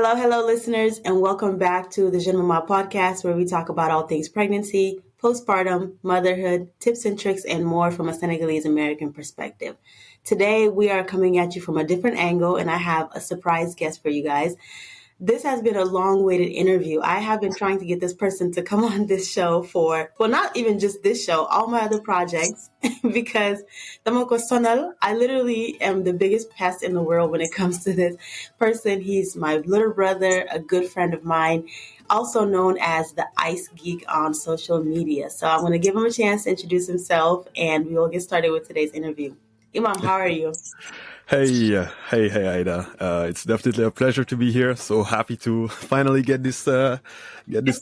Hello, hello, listeners, and welcome back to the Jeune Maman podcast, where we talk about all things pregnancy, postpartum, motherhood, tips and tricks, and more from a Senegalese American perspective. Today, we are coming at you from a different angle, and I have a surprise guest for you guys. This has been a long-awaited interview. I have been trying to get this person to come on this show for, well, not even just this show, all my other projects, because Tamoko Sonal, I literally am the biggest pest in the world when it comes to this person. He's my little brother, a good friend of mine, also known as the Ice Geek on social media. So I'm going to give him a chance to introduce himself, and we will get started with today's interview. Imam, how are you? Hey, Aida. It's definitely a pleasure to be here. So happy to finally get this to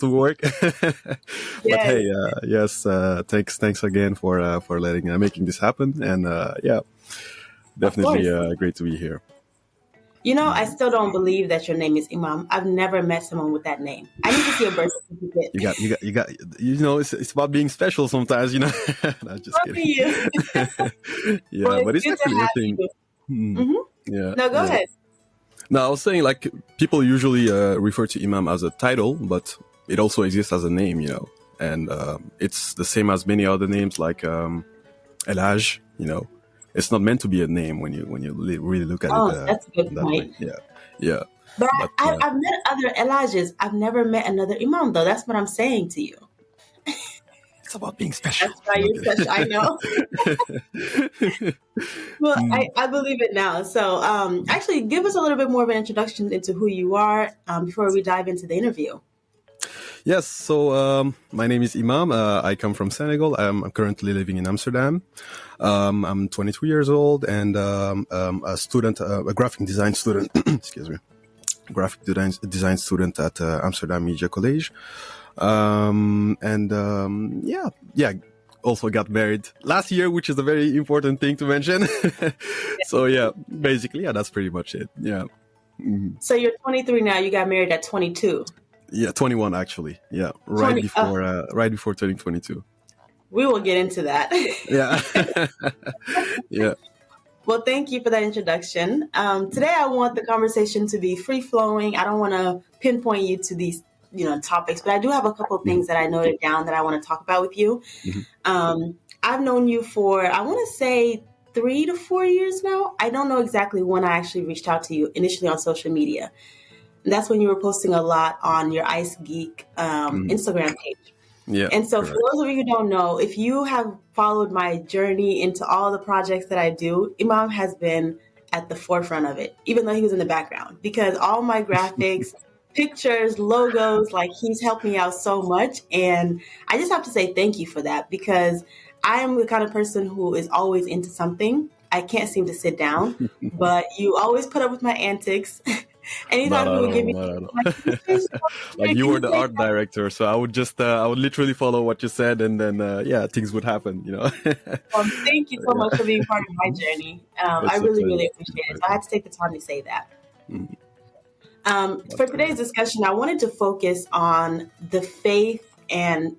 work. But hey, yes, thanks again for making this happen. And definitely great to be here. You know, I still don't believe that your name is Imam. I've never met someone with that name. I need to see a birth certificate. You got. You know, it's about being special sometimes. You know, I'm just kidding. Yeah, well, but it's actually a thing. Mm-hmm. Yeah. No, go ahead. No, I was saying, like, people usually refer to Imam as a title, but it also exists as a name, you know, and it's the same as many other names, like Elhaj. You know, it's not meant to be a name when you really look at it. That's a good point. Yeah. But I've met other Elijahs. I've never met another Imam, though. That's what I'm saying to you. It's about being special. That's why you're special. I know. Well, I believe it now. So actually, give us a little bit more of an introduction into who you are before we dive into the interview. Yes. So my name is Imam. I come from Senegal. I'm currently living in Amsterdam. I'm 22 years old and a student, a graphic design student. Excuse me. Graphic design student at Amsterdam Media College. Also got married last year, which is a very important thing to mention. So basically, that's pretty much it. Yeah. Mm-hmm. So you're 23 now. You got married at 22. Yeah, 21 actually. Yeah, right before turning 22. We will get into that. Yeah. Yeah. Well, thank you for that introduction. Today, I want the conversation to be free flowing. I don't want to pinpoint you to these topics, but I do have a couple of things that I noted down that I want to talk about with you. Mm-hmm. I've known you for, I want to say 3 to 4 years now. I don't know exactly when I actually reached out to you initially on social media. And that's when you were posting a lot on your Ice Geek Instagram page. Yeah. And so for those of you who don't know, if you have followed my journey into all the projects that I do, Imam has been at the forefront of it, even though he was in the background, because all my graphics, pictures, logos, like he's helped me out so much. And I just have to say thank you for that, because I am the kind of person who is always into something. I can't seem to sit down, but you always put up with my antics. Anytime you would give me like you were the art director, so I would literally follow what you said, and then things would happen, you know. Thank you so much for being part of my journey. I really appreciate it. So I had to take the time to say that. For today's discussion, I wanted to focus on the faith and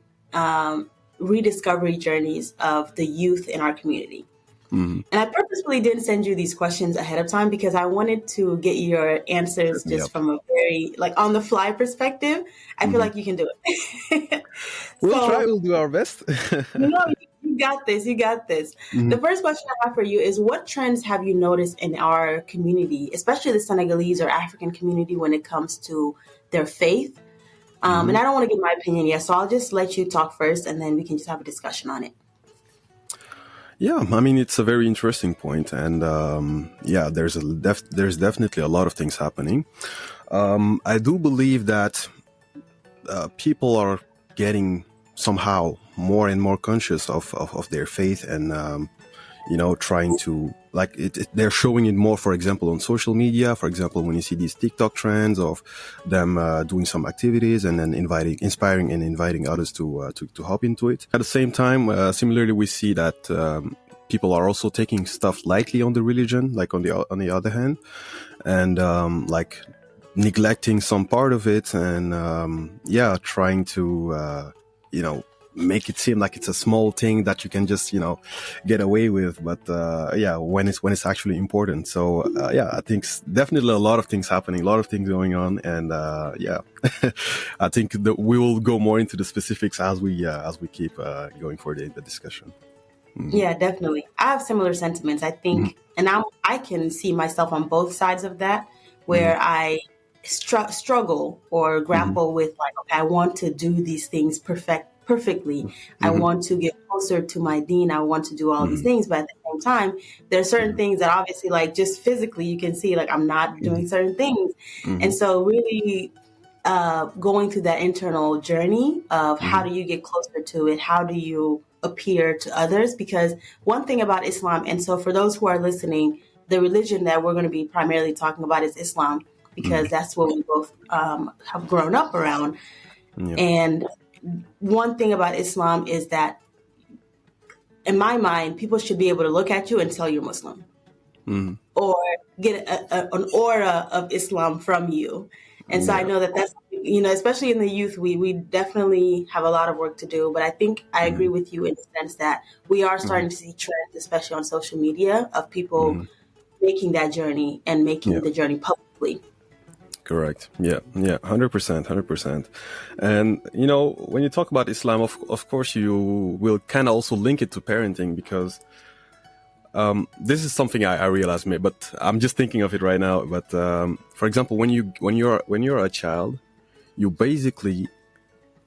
rediscovery journeys of the youth in our community. Mm-hmm. And I purposefully didn't send you these questions ahead of time because I wanted to get your answers just from a very on the fly perspective. I feel like you can do it. We'll do our best. You got this. Mm-hmm. The first question I have for you is, what trends have you noticed in our community, especially the Senegalese or African community, when it comes to their faith? And I don't want to give my opinion yet, so I'll just let you talk first, and then we can just have a discussion on it. Yeah, I mean, it's a very interesting point, and there's definitely a lot of things happening. I do believe that people are getting somehow more and more conscious of their faith, and trying to they're showing it more, for example, on social media. For example, when you see these TikTok trends of them doing some activities and then inspiring and inviting others to hop into it. At the same time, similarly, we see that people are also taking stuff lightly on the religion, like on the other hand, and neglecting some part of it, and trying to make it seem like it's a small thing that you can just, get away with. But when it's actually important. So I think definitely a lot of things happening, a lot of things going on, and I think that we will go more into the specifics as we keep going for the discussion. Yeah, definitely. I have similar sentiments. I think, and I can see myself on both sides of that, where I struggle or grapple with like, okay, I want to do these things perfectly. I want to get closer to my dean. I want to do all these things, but at the same time, there are certain things that obviously, like just physically, you can see like I'm not doing certain things, and so really going through that internal journey of how do you get closer to it? How do you appear to others? Because one thing about Islam, and so for those who are listening, the religion that we're going to be primarily talking about is Islam, because that's what we both have grown up around. And one thing about Islam is that, in my mind, people should be able to look at you and tell you're Muslim, or get an aura of Islam from you. And so I know that that's, especially in the youth, we definitely have a lot of work to do. But I think I agree with you in the sense that we are starting to see trends, especially on social media, of people making that journey and making the journey publicly. Correct. Yeah. 100%. And, when you talk about Islam, of course, you will kind of also link it to parenting, because this is something I realize, but I'm just thinking of it right now. But for example, when you're a child, you basically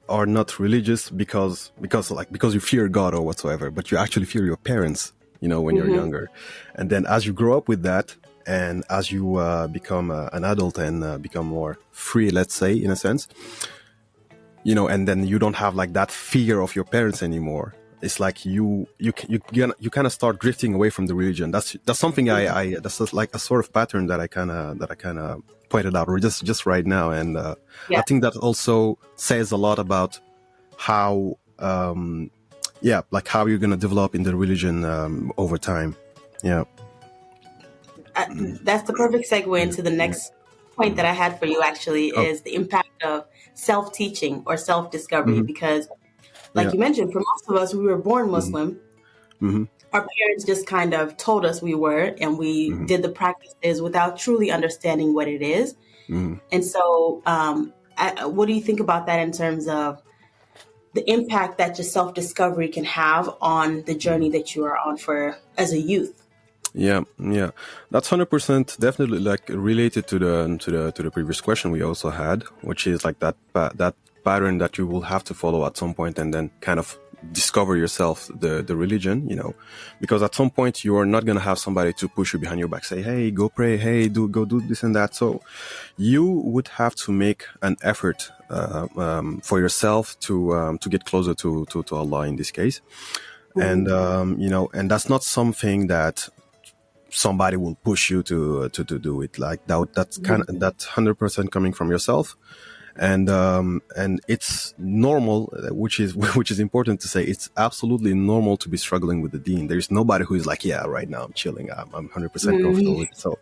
are not religious because you fear God or whatsoever, but you actually fear your parents, when you're younger. And then as you grow up with that, and as you become an adult and become more free, let's say, in a sense, and then you don't have like that fear of your parents anymore. It's like you kind of start drifting away from the religion. That's something that's like a sort of pattern that I kind of pointed out just right now, and I think that also says a lot about how like how you're gonna develop in the religion over time. Yeah, that's the perfect segue into the next point that I had for you. Actually, is the impact of self-teaching or self-discovery, because. Like you mentioned, for most of us, we were born Muslim. Our parents just kind of told us we were, and we did the practices without truly understanding what it is. And so what do you think about that in terms of the impact that your self-discovery can have on the journey that you are on as a youth? Yeah, that's 100% definitely like related to the previous question we also had, which is like that pattern that you will have to follow at some point, and then kind of discover yourself the religion, because at some point you are not going to have somebody to push you behind your back, say, hey, go pray, hey, go do this and that. So you would have to make an effort for yourself to get closer to Allah in this case. And and that's not something that somebody will push you to do it like that. That's that's 100% coming from yourself. And it's normal, which is important to say. It's absolutely normal to be struggling with the deen. There's nobody who is like, yeah, right now I'm chilling, I'm 100% comfortable with it. So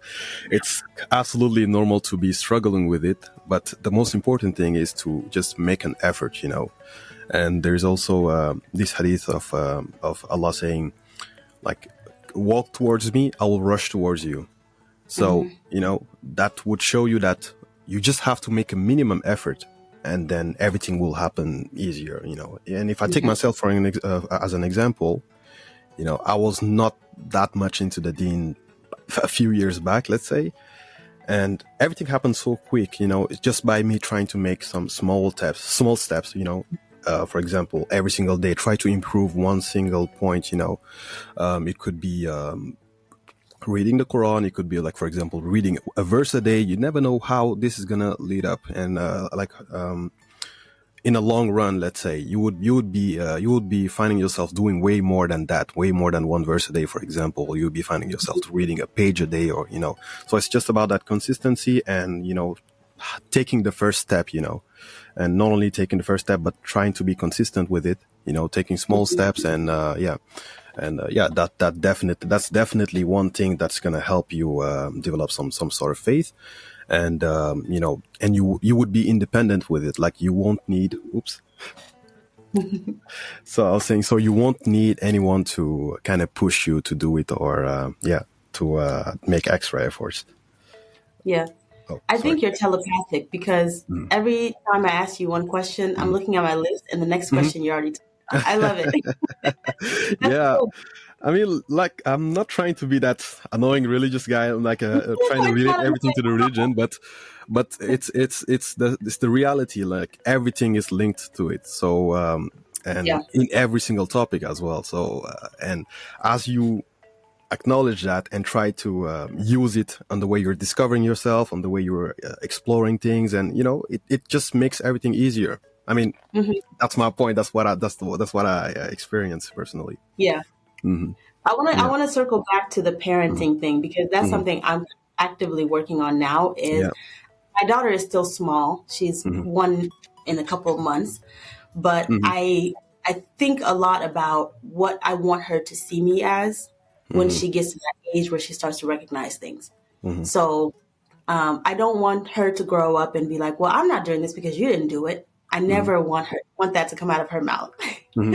it's absolutely normal to be struggling with it. But the most important thing is to just make an effort, And there's also this hadith of Allah saying, like, walk towards me, I will rush towards you. So that would show you that you just have to make a minimum effort, and then everything will happen easier, And if I take myself as an example, I was not that much into the deen a few years back, let's say, and everything happened so quick, It's just by me trying to make some small steps, for example, every single day, try to improve one single point, it could be reading the Quran. It could be like, for example, reading a verse a day. You never know how this is gonna lead up, and in a long run, let's say, you would be finding yourself doing way more than that, way more than one verse a day, for example. You'd be finding yourself reading a page a day, or So it's just about that consistency and taking the first step, and not only taking the first step, but trying to be consistent with it. Taking small steps, and that's definitely one thing that's gonna help you develop some sort of faith, and and you would be independent with it. Like, you won't need. Oops. So I was saying, so you won't need anyone to kind of push you to do it, or to make extra efforts. Yeah. Oh, I sorry. think you're telepathic because Mm. every time I ask you one question, I'm Mm. looking at my list and the next Mhm. question you already told me. I love it. That's Yeah, cool. I mean, like, I'm not trying to be that annoying religious guy. I'm like trying to It's relate not everything to the religion, but it's the reality. Like, everything is linked to it. So and yeah. in every single topic as well. So and as you acknowledge that and try to use it on the way you're discovering yourself, on the way you're exploring things, and it just makes everything easier. I mean, hmm that's my point. That's what I experience personally. Yeah. Hmm. I Yeah. want to circle back to the Hmm. parenting thing because that's Hmm. something I'm actively working on now is Yeah. my daughter is still small. She's Hmm. one in a couple of months, but Hmm. I think a lot about what I want her to see me as when Hmm. she gets to that age where she starts to recognize things. Hmm. So I don't want her to grow up and be like, "Well, I'm not doing this because you didn't do it." I Hmm. never want that to come out of her mouth. Hmm.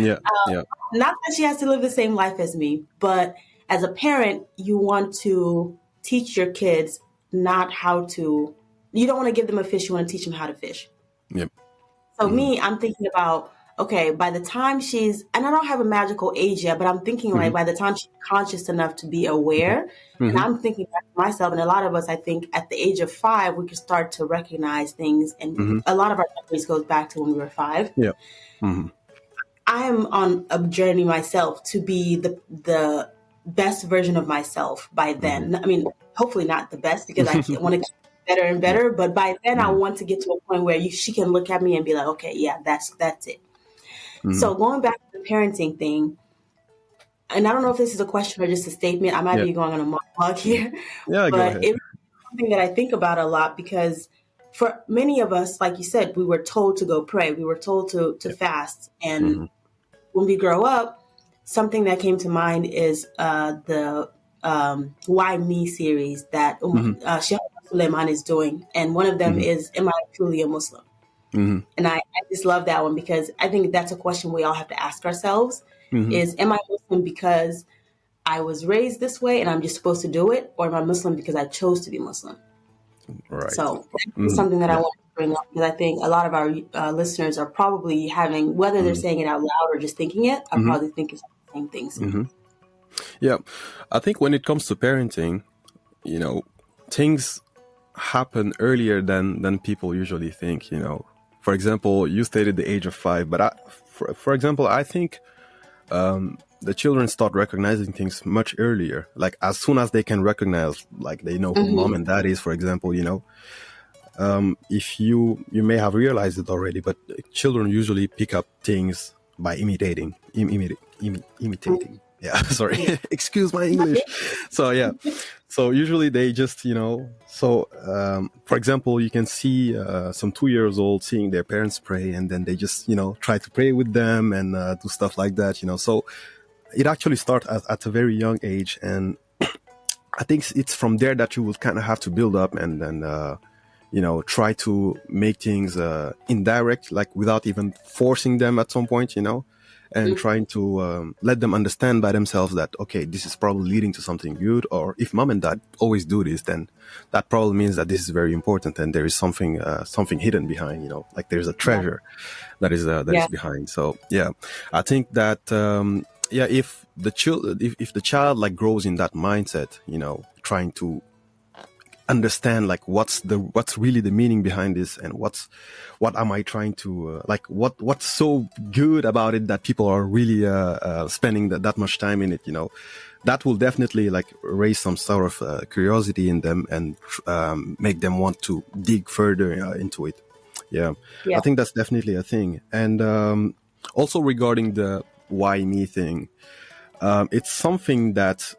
Yeah. Yeah. Not that she has to live the same life as me, but as a parent, you want to teach your kids not how to. You don't want to give them a fish. You want to teach them how to fish. Yep. So Hmm. me, I'm thinking about, okay, by the time she's, and I don't have a magical age yet, but I'm thinking like Hmm. by the time she's conscious enough to be aware, and Hmm. I'm thinking back to myself, and a lot of us, I think at the age of 5, we could start to recognize things, and Hmm. a lot of our memories goes back to when we were 5. Yeah. Hmm. I am on a journey myself to be the best version of myself by Hmm. then. I mean, hopefully not the best because I want to keep better and Yeah. better, but by then I Hmm. want to get to a point where she can look at me and be like, okay, yeah, that's it. Hmm. So going back to the parenting thing, and I don't know if this is a question or just a statement. I might Yeah. be going on a monologue here, Yeah. Go but ahead. it's something that I think about a lot because for many of us, like you said, we were told to go pray. We were told to Yeah. fast. And Hmm. when we grow up, something that came to mind is the Why Me series that Hmm. Sheikh Suleiman is doing. And one of them Hmm. is, Am I truly a Muslim? Hmm. And I just love that one because I think that's a question we all have to ask ourselves Hmm. is, am I Muslim because I was raised this way and I'm just supposed to do it? Or am I Muslim because I chose to be Muslim? Right. So that's Hmm. something that I Yeah. want to bring up because I think a lot of our listeners are probably having, whether they're Hmm. saying it out loud or just thinking it, are Hmm. probably thinking the same things. Hmm. Yeah. I think when it comes to parenting, you know, things happen earlier than people usually think. For example, you stated the age of 5, but for example, I think the children start recognizing things much earlier, like as soon as they can recognize, like they know who mom Mm-hmm. and dad is, for example. If you may have realized it already, but children usually pick up things by imitating. Yeah. Sorry. Yeah. Excuse my English. So yeah, so usually they just, for example, you can see some 2 years old seeing their parents pray, and then they just, try to pray with them and do stuff like that. So it actually starts at a very young age, and I think it's from there that you will kind of have to build up, and then try to make things indirect, like without even forcing them at some point, and trying to let them understand by themselves that, okay, this is probably leading to something good, or if mom and dad always do this, then that probably means that this is very important, and there is something hidden behind, like there's a Yeah. treasure that is Yeah. behind. So yeah, I think that yeah, if the child like grows in that mindset, trying to understand like what's really the meaning behind this, and what am I trying to like, what's so good about it that people are really spending that much time in it, that will definitely like raise some sort of curiosity in them, and make them want to dig further into it. Yeah, I Yeah. think that's definitely a thing. And also regarding the why me thing, it's something that,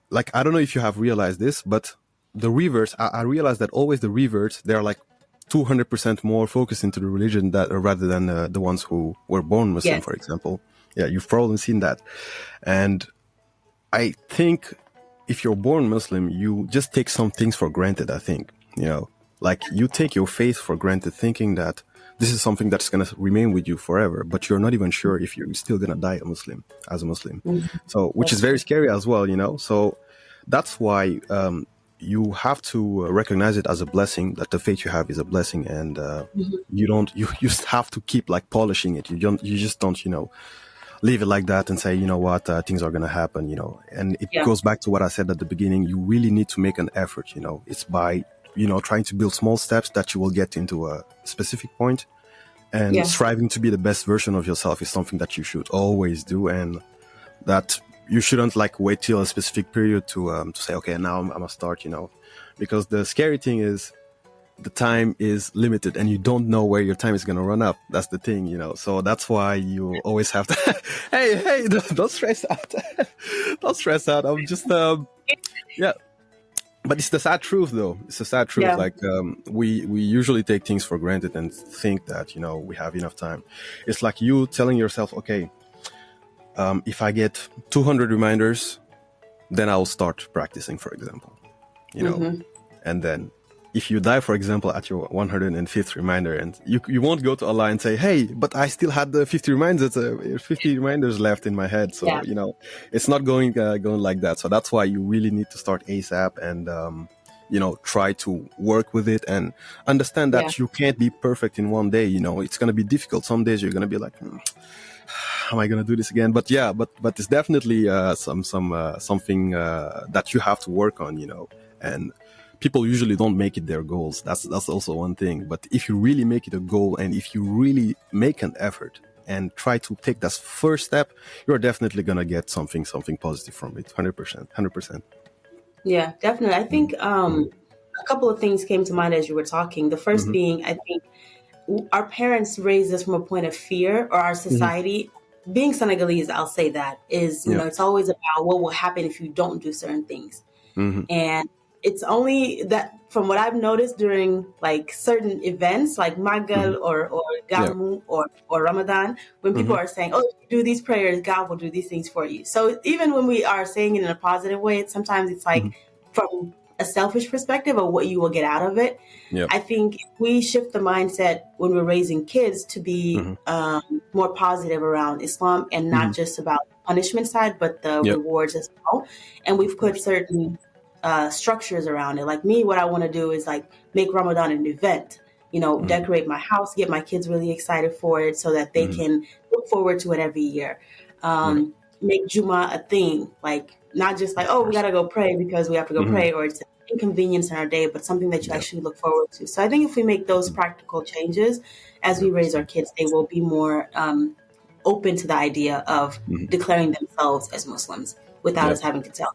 like, I don't know if you have realized this, but the reverts, I realized that always the reverts, they're like 200% more focused into the religion that rather than the ones who were born Muslim, Yes. for example. Yeah, you've probably seen that. And I think if you're born Muslim, you just take some things for granted, I think, like you take your faith for granted, thinking that this is something that's going to remain with you forever, but you're not even sure if you're still going to die as a Muslim. So, which is very scary as well, So that's why you have to recognize it as a blessing, that the faith you have is a blessing, and you just have to keep like polishing it. You just don't, leave it like that and say, what, things are going to happen, and it goes back to what I said at the beginning. You really need to make an effort, it's by, trying to build small steps that you will get into a specific point, and striving to be the best version of yourself is something that you should always do, and that you shouldn't like wait till a specific period to say, okay, now I'm gonna start, because the scary thing is the time is limited and you don't know where your time is going to run up. That's the thing, so that's why you always have to hey, don't stress out. Don't stress out. I'm just but it's the sad truth, though. It's the sad truth. Like we usually take things for granted and think that we have enough time. It's like you telling yourself, okay, if I get 200 reminders, then I'll start practicing, for example, and then if you die, for example, at your 105th reminder, and you won't go to Allah and say, hey, but I still had the 50 reminders left in my head. So, it's not going like that. So that's why you really need to start ASAP and, try to work with it and understand that you can't be perfect in one day. It's going to be difficult. Some days you're going to be like, how am I going to do this again? But but it's definitely something that you have to work on, and people usually don't make it their goals. That's also one thing. But if you really make it a goal, and if you really make an effort and try to take that first step, you're definitely going to get something positive from it. 100%. Yeah, definitely. I think a couple of things came to mind as you were talking. The first being, I think our parents raised us from a point of fear, or our society, being Senegalese, I'll say that, is, it's always about what will happen if you don't do certain things. And it's only that, from what I've noticed during like certain events like Magal or Gamu or Ramadan, when people are saying, oh, if you do these prayers, God will do these things for you. So even when we are saying it in a positive way, sometimes it's like from a selfish perspective of what you will get out of it. I think if we shift the mindset when we're raising kids to be more positive around Islam, and not just about the punishment side, but the rewards as well. And we've put certain structures around it. Like me, what I want to do is like make Ramadan an event, decorate my house, get my kids really excited for it so that they can look forward to it every year. Make Juma a thing, like not just like, oh, we got to go pray because we have to go pray, or it's an inconvenience in our day, but something that you actually look forward to. So I think if we make those practical changes as we raise our kids, they will be more open to the idea of declaring themselves as Muslims without us having to tell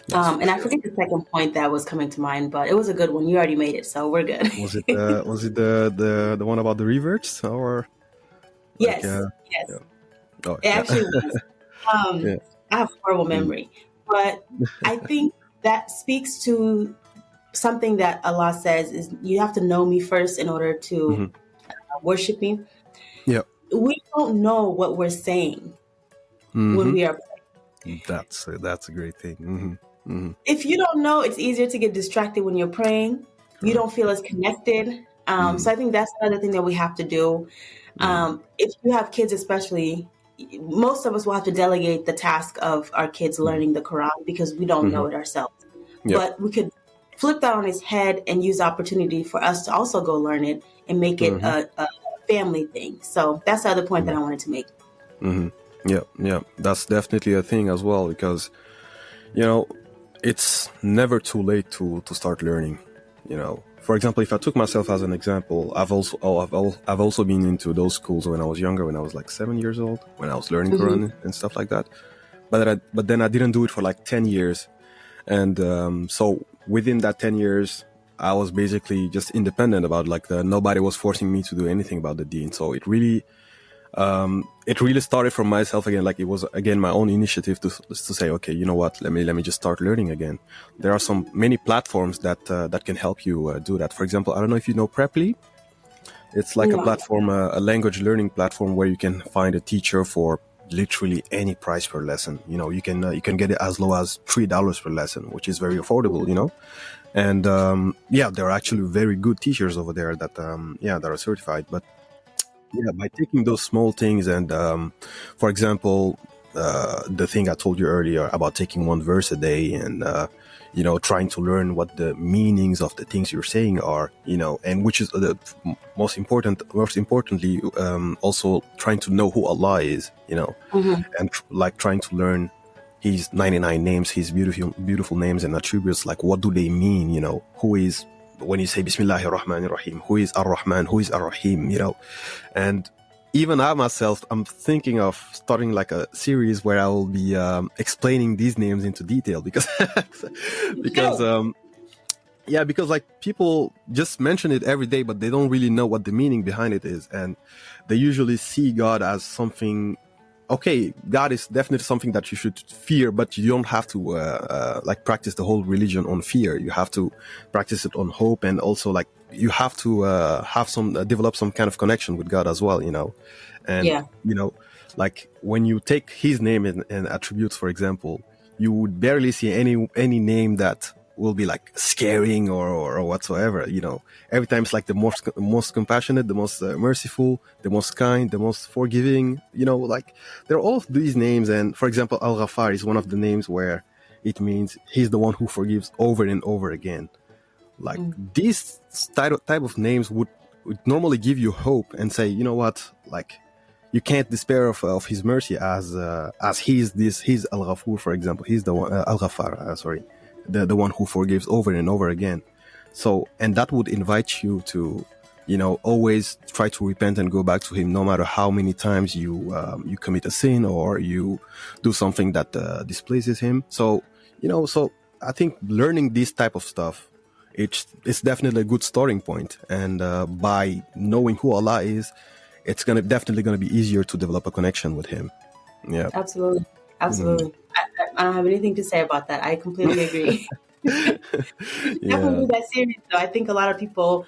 them. And I forget the second point that was coming to mind, but it was a good one. You already made it, so we're good. Was it the one about the reverts, or? Yes. Oh, it actually was. I have a horrible memory, but I think that speaks to something that Allah says is you have to know me first in order to worship me. Yeah, we don't know what we're saying when we are praying. That's a great thing. If you don't know, it's easier to get distracted when you're praying. You don't feel as connected. So I think that's another thing that we have to do. If you have kids, especially, most of us will have to delegate the task of our kids learning the Quran because we don't know it ourselves. But we could flip that on its head and use the opportunity for us to also go learn it and make it a family thing. So that's the other point that I wanted to make. Yeah, that's definitely a thing as well, because it's never too late to start learning. For example, if I took myself as an example, I've also been into those schools when I was younger, when I was like 7 years old, when I was learning Quran and stuff like that. But then I didn't do it for like 10 years, and so within that 10 years, I was basically just independent about nobody was forcing me to do anything about the deen. So it really started from myself again. Like it was again my own initiative to say, okay, you know what? Let me just start learning again. There are many platforms that can help you do that. For example, I don't know if you know Preply. It's like a platform, a language learning platform where you can find a teacher for literally any price per lesson. You can get it as low as $3 per lesson, which is very affordable. And there are actually very good teachers over there that that are certified. But by taking those small things and for example, the thing I told you earlier about taking one verse a day and trying to learn what the meanings of the things you're saying are, and which is the most importantly, also trying to know who Allah is, and trying to learn his 99 names, his beautiful names and attributes. Like, what do they mean? Who is, when you say Bismillahir Rahmanir Rahim, who is Ar-Rahman, who is Ar-Rahim, and even I myself, I'm thinking of starting like a series where I will be explaining these names into detail because like people just mention it every day, but they don't really know what the meaning behind it is. And they usually see God as something, okay, God is definitely something that you should fear, but you don't have to practice the whole religion on fear. You have to practice it on hope, and also like you have to develop some kind of connection with God as well, And like when you take His name and attributes, for example, you would barely see any name that will be like scaring or whatsoever. Every time it's like the most compassionate, the most merciful, the most kind, the most forgiving. Like there are all of these names. And for example, Al-Ghaffar is one of the names where it means He's the one who forgives over and over again. Like these type of names would normally give you hope and say, you know what, like you can't despair of His mercy as He's Al-Ghafur, for example. He's the one, Al-Ghaffar, sorry. The one who forgives over and over again. So, and that would invite you to, always try to repent and go back to Him, no matter how many times you commit a sin or you do something that displeases Him. So, so I think learning this type of stuff, it's definitely a good starting point. And by knowing who Allah is, it's definitely gonna be easier to develop a connection with Him. Yeah, absolutely. I don't have anything to say about that. I completely agree. Definitely do that series, though. I think a lot of people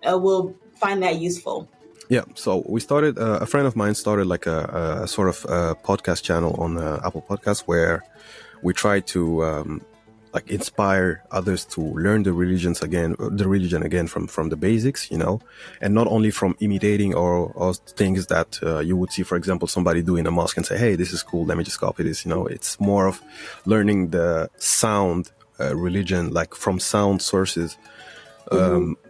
will find that useful. Yeah, so we started, a friend of mine started like a sort of podcast channel on Apple Podcasts where we try to inspire others to learn the religion again from the basics, and not only from imitating or things that you would see, for example, somebody do in a mosque and say, hey, this is cool, let me just copy this. It's more of learning the sound religion, like from sound sources,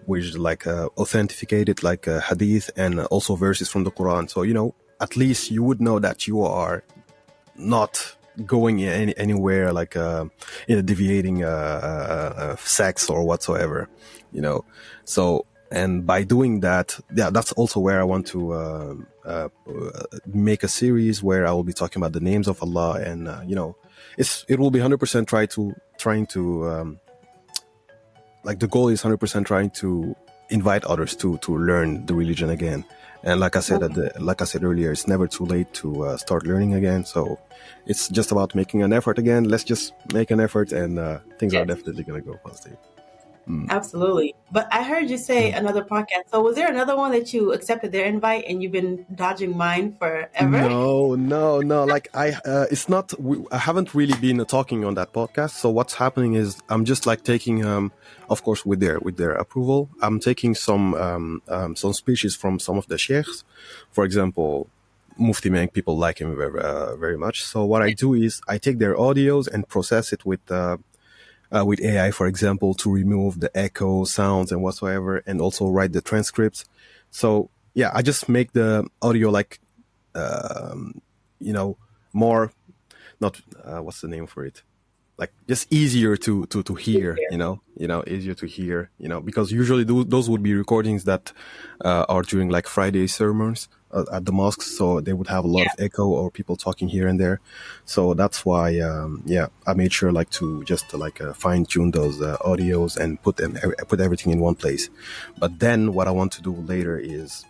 which like authenticated, like hadith and also verses from the Quran. So at least you would know that you are not going anywhere like in a deviating sects or whatsoever, So, and by doing that, that's also where I want to make a series where I will be talking about the names of Allah, and it will be 100% trying to like the goal is 100% trying to invite others to learn the religion again. And like I said earlier, it's never too late to start learning again. So it's just about making an effort again. Let's just make an effort, and things are definitely going to go positive. Absolutely. But I heard you say another podcast. So was there another one that you accepted their invite and you've been dodging mine forever? No. Like it's not. I haven't really been talking on that podcast. So what's happening is I'm just like taking, of course, with their approval, I'm taking some speeches from some of the sheikhs. For example, Mufti Menk, people like him very, very much. So what I do is I take their audios and process it with AI, for example, to remove the echo sounds and whatsoever, and also write the transcripts. So yeah, I just make the audio like, more, not, what's the name for it? Like just easier to hear, easier to hear, because usually those would be recordings that are during like Friday sermons at the mosques, so they would have a lot of echo or people talking here and there. So that's why, I made sure like to just fine tune those audios and put everything in one place. But then what I want to do later is,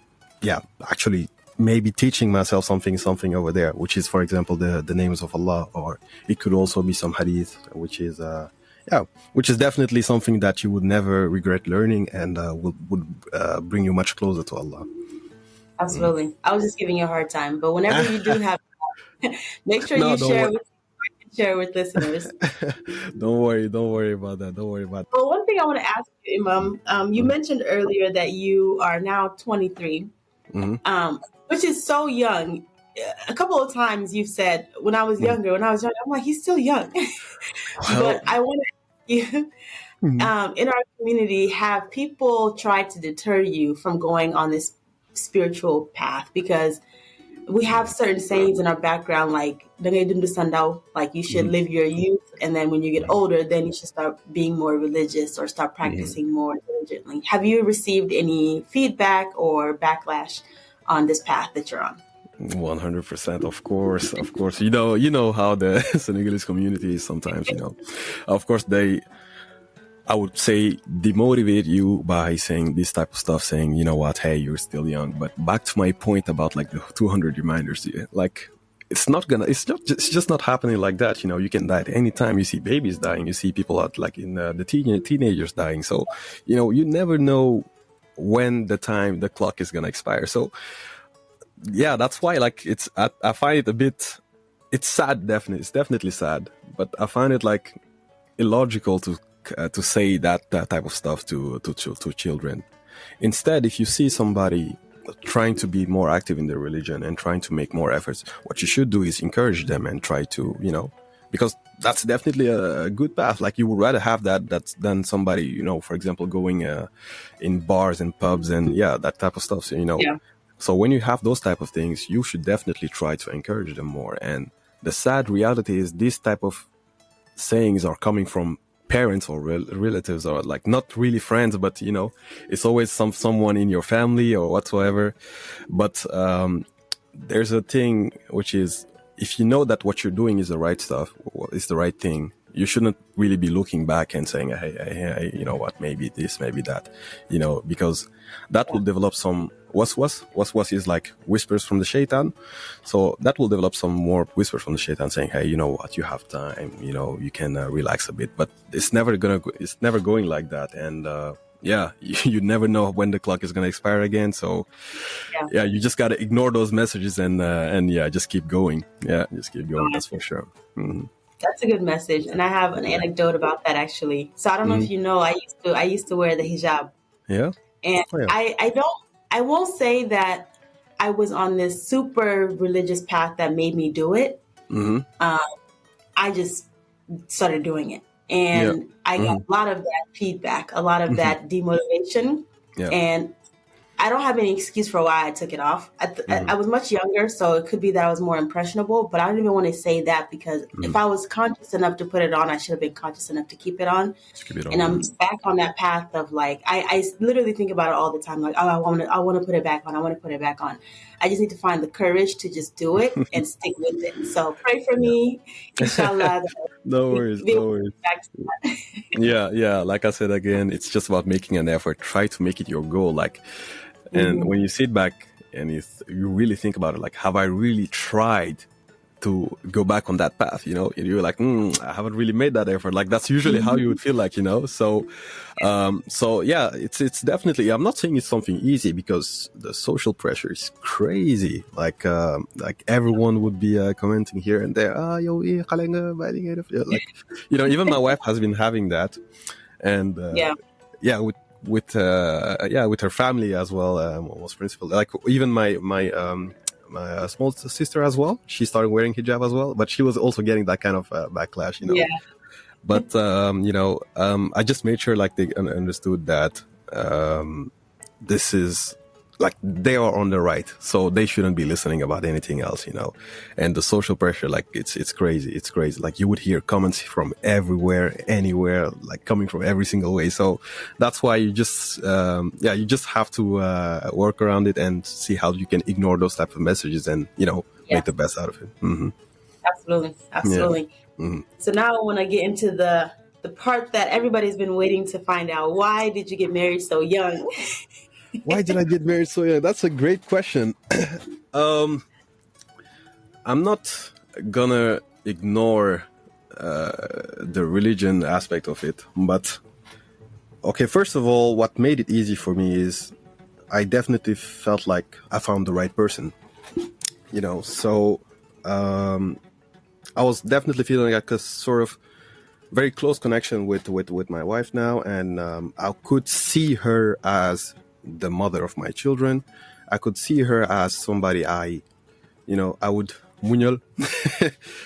actually maybe teaching myself something over there, which is, for example, the names of Allah, or it could also be some hadith, which is definitely something that you would never regret learning, and would bring you much closer to Allah. Absolutely. I was just giving you a hard time, but whenever you do have Make sure No, you don't worry. share with listeners. Don't worry about that. Don't worry about Well, one thing I want to ask you, Imam, you that. mentioned earlier that you are now 23, Hmm. which is so young. A couple of times you've said, when I was Hmm. younger, I'm like, he's still young. Well, But I want to ask you, mhm. in our community, have people tried to deter you from going on this spiritual path? Because we have certain sayings in our background, like "Dangay dun sa sandaw," like you should Mhm. live your youth, and then when you get Mhm. older, then you should start being more religious or start Mhm. practicing more diligently. Have you received any feedback or backlash on this path that you're on? 100%, of course, of course. You know how the Senegalese community is sometimes. Of course, I would say, demotivate you by saying this type of stuff, saying, you know what, hey, you're still young. But back to my point about like the 200 reminders, yeah, like it's just not happening like that. You can die at any time. You see babies dying, you see people out like in the teenagers dying. So, you never know when the clock is going to expire. So yeah, that's why like I find it a bit, it's sad, definitely. It's definitely sad, but I find it like illogical to say that type of stuff to children. Instead, if you see somebody trying to be more active in their religion and trying to make more efforts, what you should do is encourage them and try to, because that's definitely a good path. Like you would rather have that's than somebody, for example, going in bars and pubs and yeah, that type of stuff. So. Yeah. So when you have those type of things, you should definitely try to encourage them more. And the sad reality is this type of sayings are coming from parents or relatives, or like not really friends, but it's always someone in your family or whatsoever. But there's a thing which is, if you know that what you're doing is the right stuff, is the right thing, you shouldn't really be looking back and saying, hey, you know what, maybe this, maybe that, because that will develop some was is like whispers from the shaitan. So that will develop some more whispers from the shaitan saying, hey, you know what, you have time, you can relax a bit. But it's never going like that. And yeah, you never know when the clock is going to expire again. So Yeah. yeah, you just got to ignore those messages and yeah, just keep going. Yeah, just keep going. That's for sure. Mm-hmm. That's a good message. And I have an anecdote about that actually. So I don't know Mm-hmm. if you know, I used to wear the hijab. Yeah. And Oh, yeah. I won't say that I was on this super religious path that made me do it. Mm-hmm. Um, I just started doing it. Yeah. And I got Mm-hmm. a lot of that feedback, a lot of Mm-hmm. that demotivation. Yeah. And I don't have any excuse for why I took it off. Mm-hmm. I was much younger, so it could be that I was more impressionable, but I don't even want to say that because Mm-hmm. if I was conscious enough to put it on, I should have been conscious enough to keep it on. Just keep it And I'm on. back on that path of like, I literally think about it all the time. Like, oh, I want to put it back on. I want to put it back on. I just need to find the courage to just do it and stick with it. So pray for me, inshallah, that No we worries. be able No to worries. get back to that. Yeah. Like I said again, it's just about making an effort. Try to make it your goal. Like, and Mhm. when you sit back and you really think about it, like, have I really tried to go back on that path? And you're like, I haven't really made that effort. Like that's usually how you would feel like, so yeah, it's definitely, I'm not saying it's something easy because the social pressure is crazy. Like everyone would be commenting here and there, yo, like, even my wife has been having that. And Yeah. yeah, with her family as well, was principal. Like even my small sister as well, she started wearing hijab as well, but she was also getting that kind of backlash. Yeah. But I just made sure like they understood that this is like they are on the right, so they shouldn't be listening about anything else. And the social pressure, like it's crazy. It's crazy. Like you would hear comments from everywhere, anywhere, like coming from every single way. So that's why you just you just have to work around it and see how you can ignore those type of messages and Yeah. make the best out of it. Mm-hmm. Absolutely. Yeah. Absolutely. Mm-hmm. So now I want to get into the part that everybody's been waiting to find out. Why did you get married so young? Why did I get married so young? That's a great question. I'm not gonna ignore the religion aspect of it, but okay, first of all, what made it easy for me is I definitely felt like I found the right person. So I was definitely feeling like a sort of very close connection with my wife now, and I could see her as the mother of my children. I could see her as somebody I would muñol,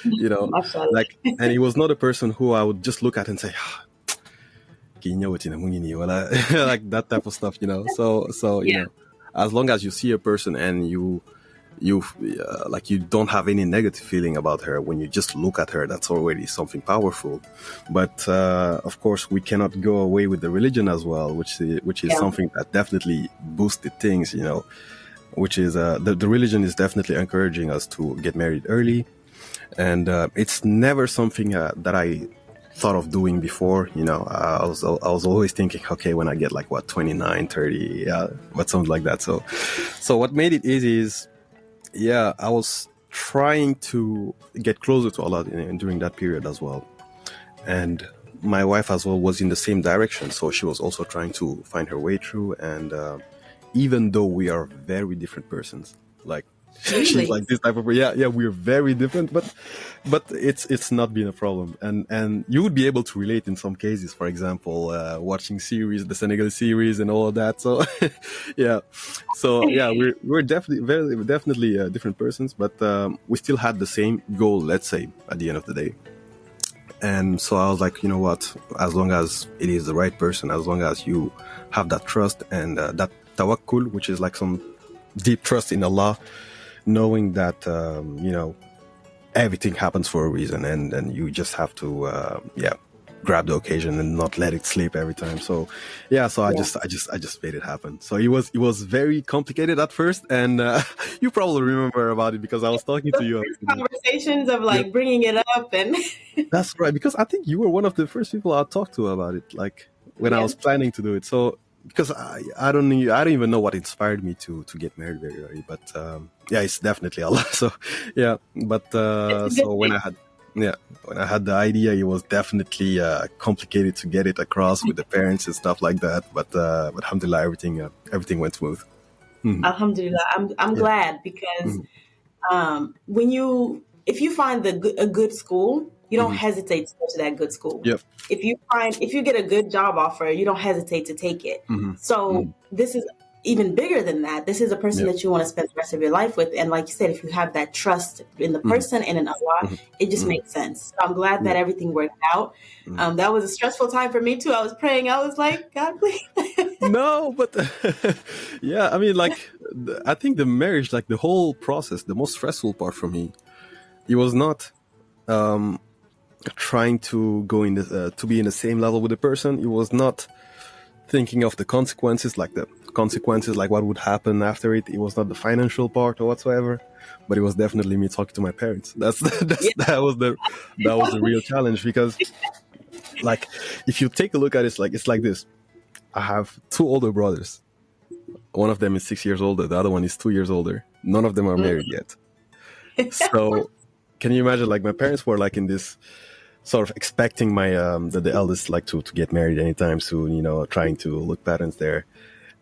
Mashallah. like, and he was not a person who I would just look at and say, like that type of stuff. So Yeah. as long as you see a person and you like you don't have any negative feeling about her when you just look at her, that's already something powerful. But of course we cannot go away with the religion as well, which is Yeah. something that definitely boosted things, which is the religion is definitely encouraging us to get married early, and it's never something that I thought of doing before. I was always thinking, okay, when I get like 29, 30, yeah, but something like that. So what made it easy is, yeah, I was trying to get closer to Allah during that period as well. And my wife as well was in the same direction. So she was also trying to find her way through. And even though we are very different persons, like she's Really? like this type of, yeah, we're very different, but it's not been a problem. And you would be able to relate in some cases, for example, watching series, the Senegal series and all of that. So yeah. So yeah, we're definitely different persons, but we still had the same goal, let's say, at the end of the day. And so I was like, you know what? As long as it is the right person, as long as you have that trust and that tawakkul, which is like some deep trust in Allah, knowing that everything happens for a reason, and you just have to grab the occasion and not let it slip every time. So yeah, so I just made it happen. So it was very complicated at first, and you probably remember about it because I was talking The to you. first conversations of Yeah, like bringing it up and that's right, because I think you were one of the first people I talked to about it, like when I yeah. was planning to do it. So because I don't even know what inspired me to get married very early, but yeah, it's definitely Allah. So yeah, but It's a good so thing. when I had the idea, it was definitely complicated to get it across with the parents and stuff like that. But alhamdulillah, everything went smooth. Mhm. Alhamdulillah. I'm Yeah. glad because Mhm. if you find a good school, you don't Mhm. hesitate to go to that good school. Yep. If you get a good job offer, you don't hesitate to take it. Mhm. So Mhm. this is even bigger than that. This is a person Yep. that you want to spend the rest of your life with. And like you said, if you have that trust in the Mhm. person and in Allah, Mhm. it just Mhm. makes sense. So I'm glad that Yep. everything worked out. Mhm. That was a stressful time for me too. I was praying. I was like, God, please. No, but yeah, I mean, like, I think the marriage, like the whole process, the most stressful part for me, it was not um, trying to go in to be in the same level with the person. It was not thinking of the consequences, like what would happen after it. It was not the financial part or whatsoever, but it was definitely me talking to my parents. Yeah. That was the real challenge, because, like, if you take a look at it, it's like this. I have two older brothers. One of them is 6 years older. The other one is 2 years older. None of them are married yet. So can you imagine? Like, my parents were like in this sort of expecting my the eldest like to get married anytime soon. Trying to look patterns there.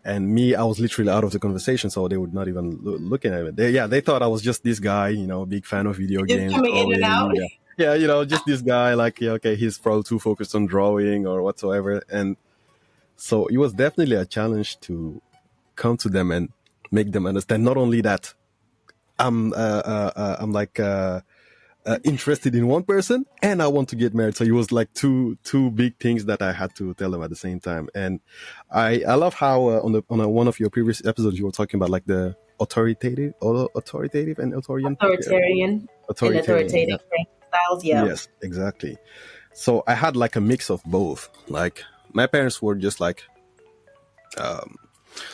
And me, I was literally out of the conversation, so they would not even looking at it. They thought I was just this guy, big fan of video Just games, coming in and out. drawing. Yeah, just this guy. Like, yeah, okay, he's probably too focused on drawing or whatsoever. And so it was definitely a challenge to come to them and make them understand not only that I'm like interested in one person and I want to get married. So it was like two big things that I had to tell them at the same time. And I love how on one of your previous episodes you were talking about like the authoritative and Authoritarian and authoritarian. Yeah. authoritative styles. Yeah. Yes, exactly. So I had like a mix of both. Like, my parents were just like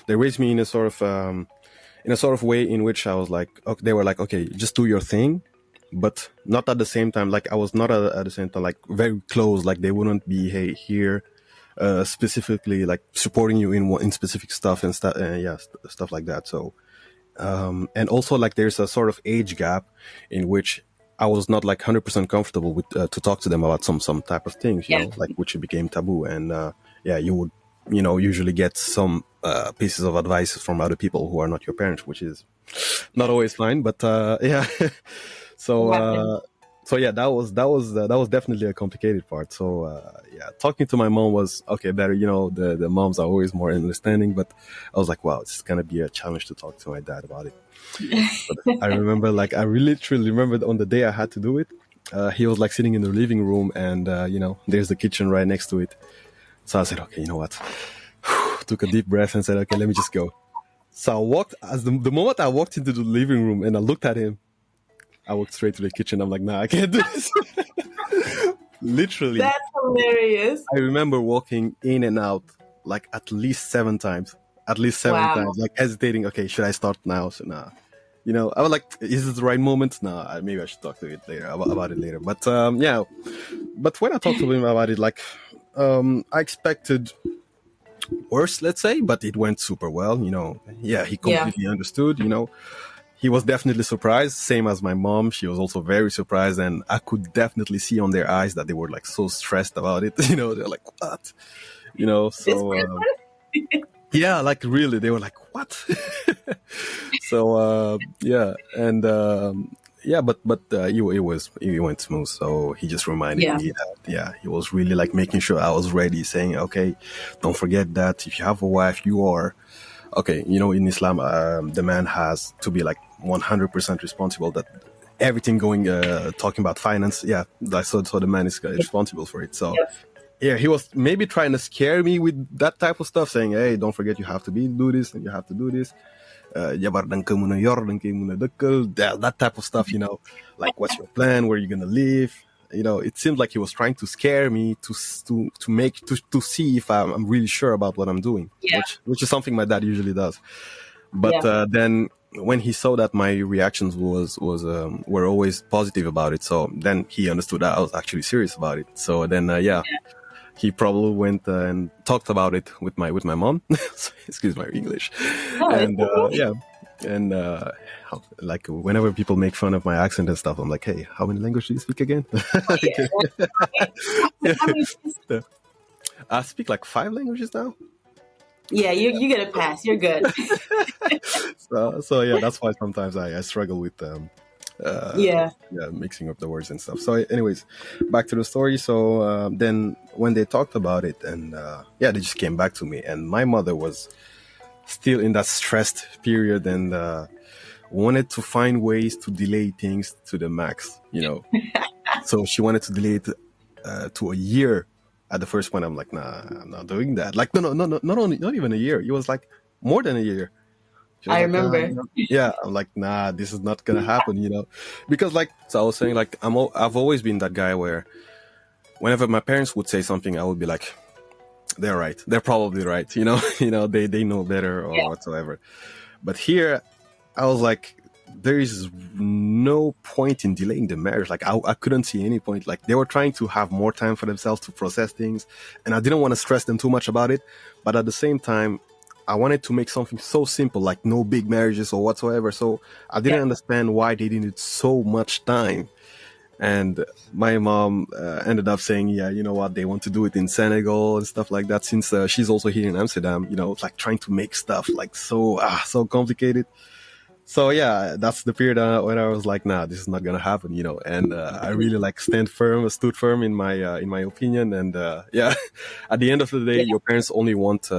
they raised me in a sort of way in which I was like, okay, they were like, okay, just do your thing, but not at the same time. Like, I was not at the same time like very close. Like, they wouldn't be here specifically like supporting you in specific stuff and stuff. Stuff like that. So and also like there's a sort of age gap in which I was not like 100% comfortable with to talk to them about some type of things, Yeah. like which became taboo. And you would usually get some pieces of advice from other people who are not your parents, which is not always fine. But yeah. So, What happened? so yeah, that was definitely a complicated part. So yeah, talking to my mom was okay. Better, the moms are always more understanding. But I was like, wow, it's gonna be a challenge to talk to my dad about it. But I remember, like, I really truly remember on the day I had to do it. He was like sitting in the living room, and there's the kitchen right next to it. So I said, okay, you know what? Took a deep breath and said, okay, let me just go. So I walked, as the moment I walked into the living room and I looked at him, I walked straight to the kitchen. I'm like, nah, I can't do this. Literally. That's hilarious. I remember walking in and out like at least 7 times. Wow. Like hesitating. Okay, should I start now? So nah. I was like, is this the right moment? Nah, maybe I should talk to it later about it later. But yeah. But when I talked to him about it, like, I expected worse, let's say, but it went super well. Yeah, he completely understood. He was definitely surprised, same as my mom. She was also very surprised, and I could definitely see on their eyes that they were like so stressed about it. They're like, what? So yeah, like really, they were like, what? So yeah, and yeah, but it went smooth. So he just reminded me that he was really like making sure I was ready, saying, okay, don't forget that if you have a wife, you are okay. In Islam, the man has to be like 100% responsible. That everything going, talking about finance, so the man is responsible for it. So. Yeah, he was maybe trying to scare me with that type of stuff, saying, hey, don't forget you have to do this and you have to do this. That type of stuff, like what's your plan, where you're going to live. It seemed like he was trying to scare me to see if I'm really sure about what I'm doing, which is something my dad usually does. But then when he saw that my reactions were always positive about it, so then he understood that I was actually serious about it. So then, he probably went and talked about it with my mom. Excuse my English. And like whenever people make fun of my accent and stuff, I'm like, hey, how many languages do you speak again? I speak like 5 languages now. Yeah, you get a pass. You're good. So yeah, that's why sometimes I struggle with mixing up the words and stuff. So anyways, back to the story. So then when they talked about it, and they just came back to me, and my mother was still in that stressed period and wanted to find ways to delay things to the max, So she wanted to delay it to a year. At the first point, I'm like, nah, I'm not doing that. Like, no, not even a year. It was like more than a year. I remember. I'm like, nah, this is not gonna happen, because like, so I was saying, like, I've always been that guy where whenever my parents would say something, I would be like, they're right. They're probably right. They know better or whatsoever. But here I was like, there is no point in delaying the marriage. Like I couldn't see any point. Like they were trying to have more time for themselves to process things. And I didn't want to stress them too much about it. But at the same time, I wanted to make something so simple, like no big marriages or whatsoever. So I didn't understand why they needed so much time. And my mom ended up saying, yeah, you know what, they want to do it in Senegal and stuff like that, since she's also here in Amsterdam, like trying to make stuff like so complicated. So yeah, that's the period when I was like, nah, this is not gonna happen, and I really like stood firm in my opinion. And at the end of the day, your parents only want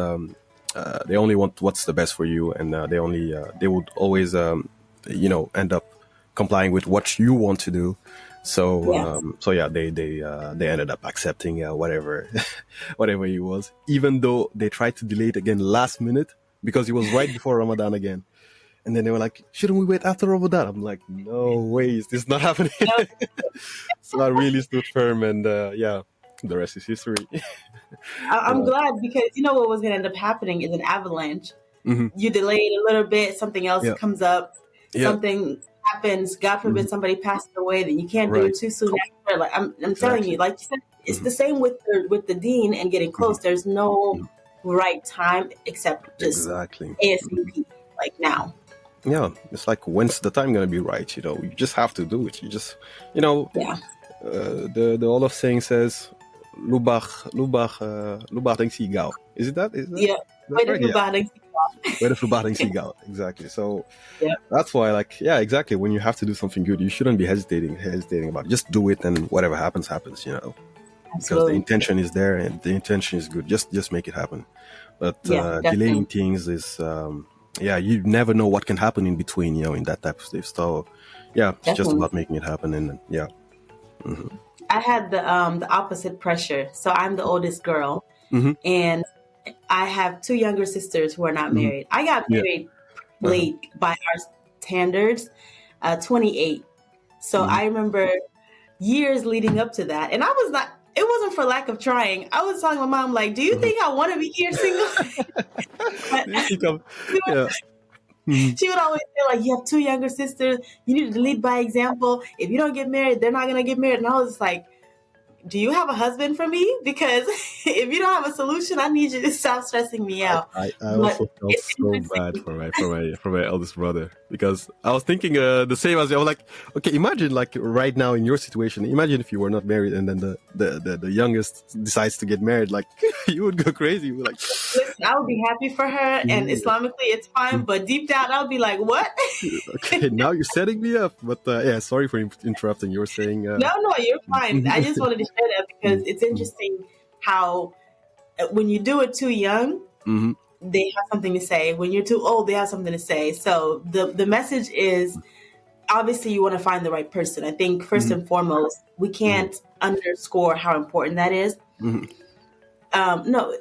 they only want what's the best for you, and they would always end up complying with what you want to do. So they ended up accepting whatever whatever it was, even though they tried to delay it again last minute because it was right before Ramadan again. And then they were like, shouldn't we wait after Ramadan? I'm like, no ways, this is not happening. So I really stood firm, and the rest is history. I'm glad, because what was going to end up happening is an avalanche. Mm-hmm. You delay it a little bit, something else comes up, something happens, God forbid somebody passes away, then you can't do it too soon after. Like I'm telling you, like you said, it's the same with the dean and getting close. There's no right time except just ASAP, like now. Yeah, it's like, when's the time gonna be right? You just have to do it. You just, the Olaf saying says, "Lubach denkt hij gauw." Is it that? Is that? Yeah. Right? Where the full seagull. Exactly. So Yeah, that's why, like, yeah, exactly. When you have to do something good, you shouldn't be hesitating about it. Just do it, and whatever happens, happens. Because the absolutely. intention is there and the intention is good. Just make it happen. But Yeah, delaying definitely. things is, yeah, you never know what can happen in between, in that type of stuff. So, yeah, it's just Definitely. about making it happen. And yeah. I had the opposite pressure. So I'm the oldest girl, Mm-hmm. and I have two younger sisters who are not Mm-hmm. married. I got Yeah. married Uh-huh. late by our standards, 28. So Mm-hmm. I remember years leading up to that, and I was not. It wasn't for lack of trying. I was telling my mom, like, "Do you Mm-hmm. think I want to be here single?" But Do you think I'm, she would, yeah. Mm-hmm. she would always say, like, "You have two younger sisters. You need to lead by example. If you don't get married, they're not gonna get married." And I was like, do you have a husband for me? Because if you don't have a solution, I need you to stop stressing me out. I But also felt it's so bad interesting. for my eldest brother because I was thinking the same as you. I was like, okay, imagine like right now in your situation. Imagine if you were not married and then the youngest decides to get married. Like you would go crazy. You would like, Listen, I would be happy for her, and "Mhm, Islamically, it's fine. mhm, But deep down, I'll be like, "What?" okay, now you're setting me up. But yeah, sorry for interrupting. You were saying, No, no, you're fine. I mhm, just wanted to share that because mhm, it's interesting how when you do it too young, mhm, they have something to say. When you're too old, they have something to say. So the message is obviously you want to find the right person. I think first mhm, and foremost, we mhm, can't underscore how important that is. mhm. No,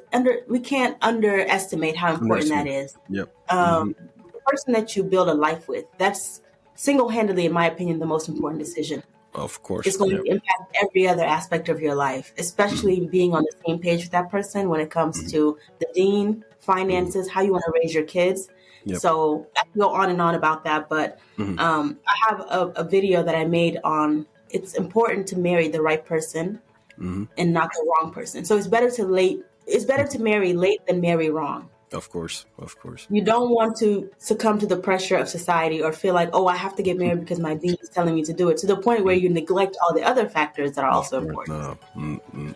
we can't underestimate how important that Underestimate. is. Yep. Um, Hmm. the person that you build a life with, that's single-handedly, in my opinion, the most important decision. Of It's course. going Yep. to impact every other aspect of your life, Hmm. especially being on the same page with that person when it comes Hmm. to the dean, Hmm. finances, how you want to raise your kids. Yep. So I can go on and on about that, but Hmm. I have a video that I made on it's important to marry the right person Hmm. and not the wrong person. So it's better to marry late than marry wrong. Of course. Of course. You don't want to succumb to the pressure of society or feel like, oh, I have to get married because my dean is telling me to do it, to the point where you neglect all the other factors that are Of also course, important. no. Mm-mm.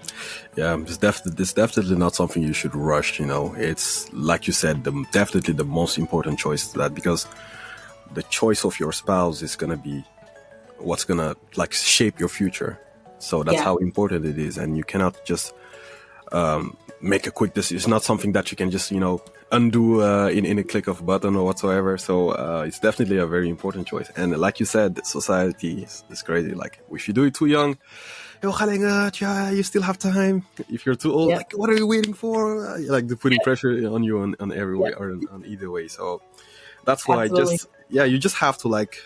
Yeah, it's definitely not something you should rush. It's like you said, definitely the most important choice to that because the choice of your spouse is gonna be what's gonna like shape your future. So that's Yeah. how important it is, and you cannot just make a quick decision. It's not something that you can just undo in a click of a button or whatsoever. So it's definitely a very important choice. And like you said, society is crazy. Like if you do it too young, yo, yeah, you still have time. If you're too old, Yep. like what are you waiting for? Like they're putting pressure on you on every way Yep. or on either way. So that's why Absolutely. you just have to like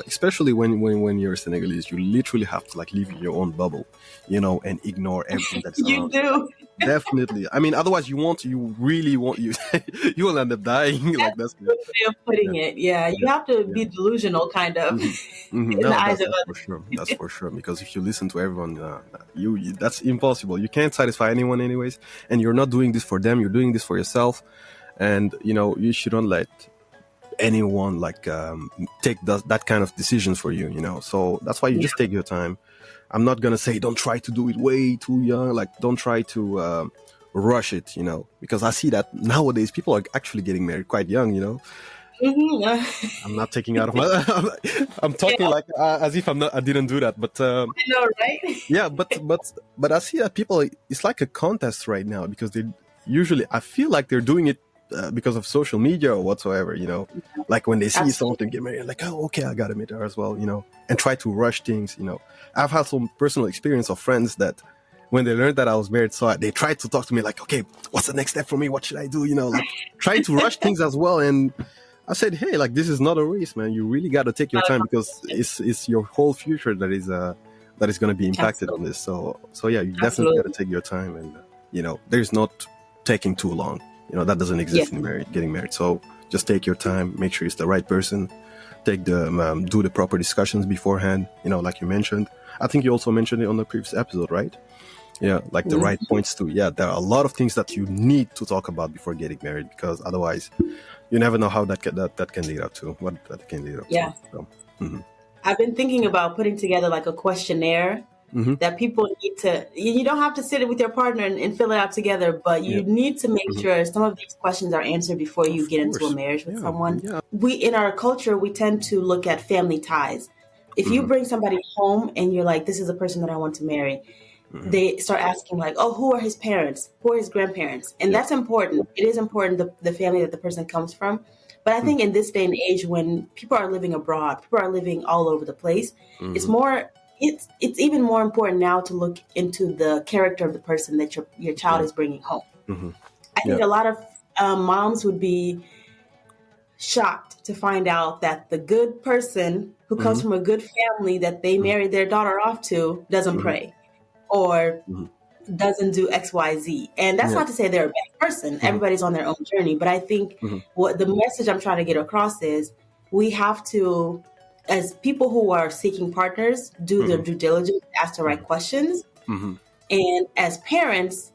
especially when you're Senegalese, you literally have to like live in your own bubble, and ignore everything that's You around you. do. Definitely. I mean, otherwise you really want you you will end up dying. Like That's that's a good way of yeah, putting it. Yeah. You yeah, have to yeah. be delusional, kind of, Hmm. Hmm. in the No, eyes of that's for others. sure. That's for sure. Because if you listen to everyone, that's impossible. You can't satisfy anyone, anyways. And you're not doing this for them. You're doing this for yourself. And you shouldn't let anyone like take that kind of decisions for you. So that's why you Yeah. just take your time. I'm not gonna say don't try to do it way too young. Like don't try to rush it. Because I see that nowadays people are actually getting married quite young. Hmm. I'm not taking out of my. I'm talking Yeah. like as if I didn't do that, but I know, right? yeah, but I see that people. It's like a contest right now because they usually. I feel like they're doing it because of social media or whatsoever. Like when they see Absolutely. someone get married, like, oh, okay, I gotta meet her as well. And try to rush things. I've had some personal experience of friends that when they learned that I was married, so they tried to talk to me like, okay, what's the next step for me? What should I do? Like trying to rush things as well. And I said, hey, like this is not a race, man. You really got to take your Not a time because competition. it's your whole future that is going to be impacted on Absolutely. this. So yeah, you definitely got to Absolutely. take your time, and there's not taking too long. That doesn't Yeah. exist in getting married. So just take your time, make sure it's the right person, do the proper discussions beforehand. Like you mentioned. I think you also mentioned it on the previous episode, right? Yeah, like the right Mhm. points too. Yeah, there are a lot of things that you need to talk about before getting married because otherwise you never know how that can lead up to what that can lead up to. Yeah. So, mhm. I've been thinking about putting together like a questionnaire, that people need to, you don't have to sit with your partner and fill it out together, but you need to make sure some of these questions are answered before you get into a marriage with someone. We, in our culture, we tend to look at family ties. If you bring somebody home and you're like, this is the person that I want to marry, they start asking like, oh, who are his parents? Who are his grandparents? And that's important. It is important, the family that the person comes from. But I think in this day and age, when people are living abroad, people are living all over the place, it's even more important now to look into the character of the person that your child is bringing home. I think a lot of moms would be shocked to find out that the good person who comes from a good family that they married their daughter off to doesn't pray or doesn't do X, Y, Z. And that's not to say they're a bad person. Everybody's on their own journey. But I think what the message I'm trying to get across is we have to, as people who are seeking partners, do their due diligence, ask the right questions. And as parents,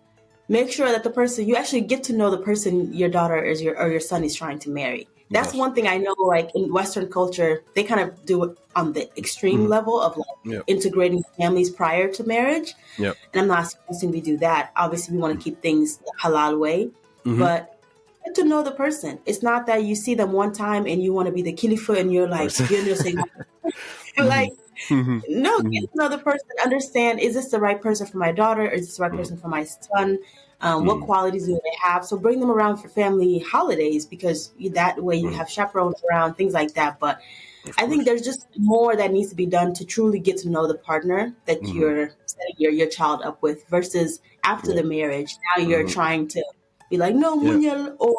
make sure that the person, you actually get to know the person your daughter is or your son is trying to marry. That's one thing I know, like in Western culture, they kind of do it on the extreme level of like integrating families prior to marriage. And I'm not suggesting we do that. Obviously, we want to keep things the halal way, but get to know the person. It's not that you see them one time and you want to be the kilifa and you're like, you're just saying, like, no, get to know the person, understand, is this the right person for my daughter? Or is this the right person for my son? What qualities do they have? So bring them around for family holidays, because that way you have chaperones around, things like that. But I think there's just more that needs to be done to truly get to know the partner that you're setting your child up with, versus after the marriage. Now you're trying to be like, no, Munyal, or...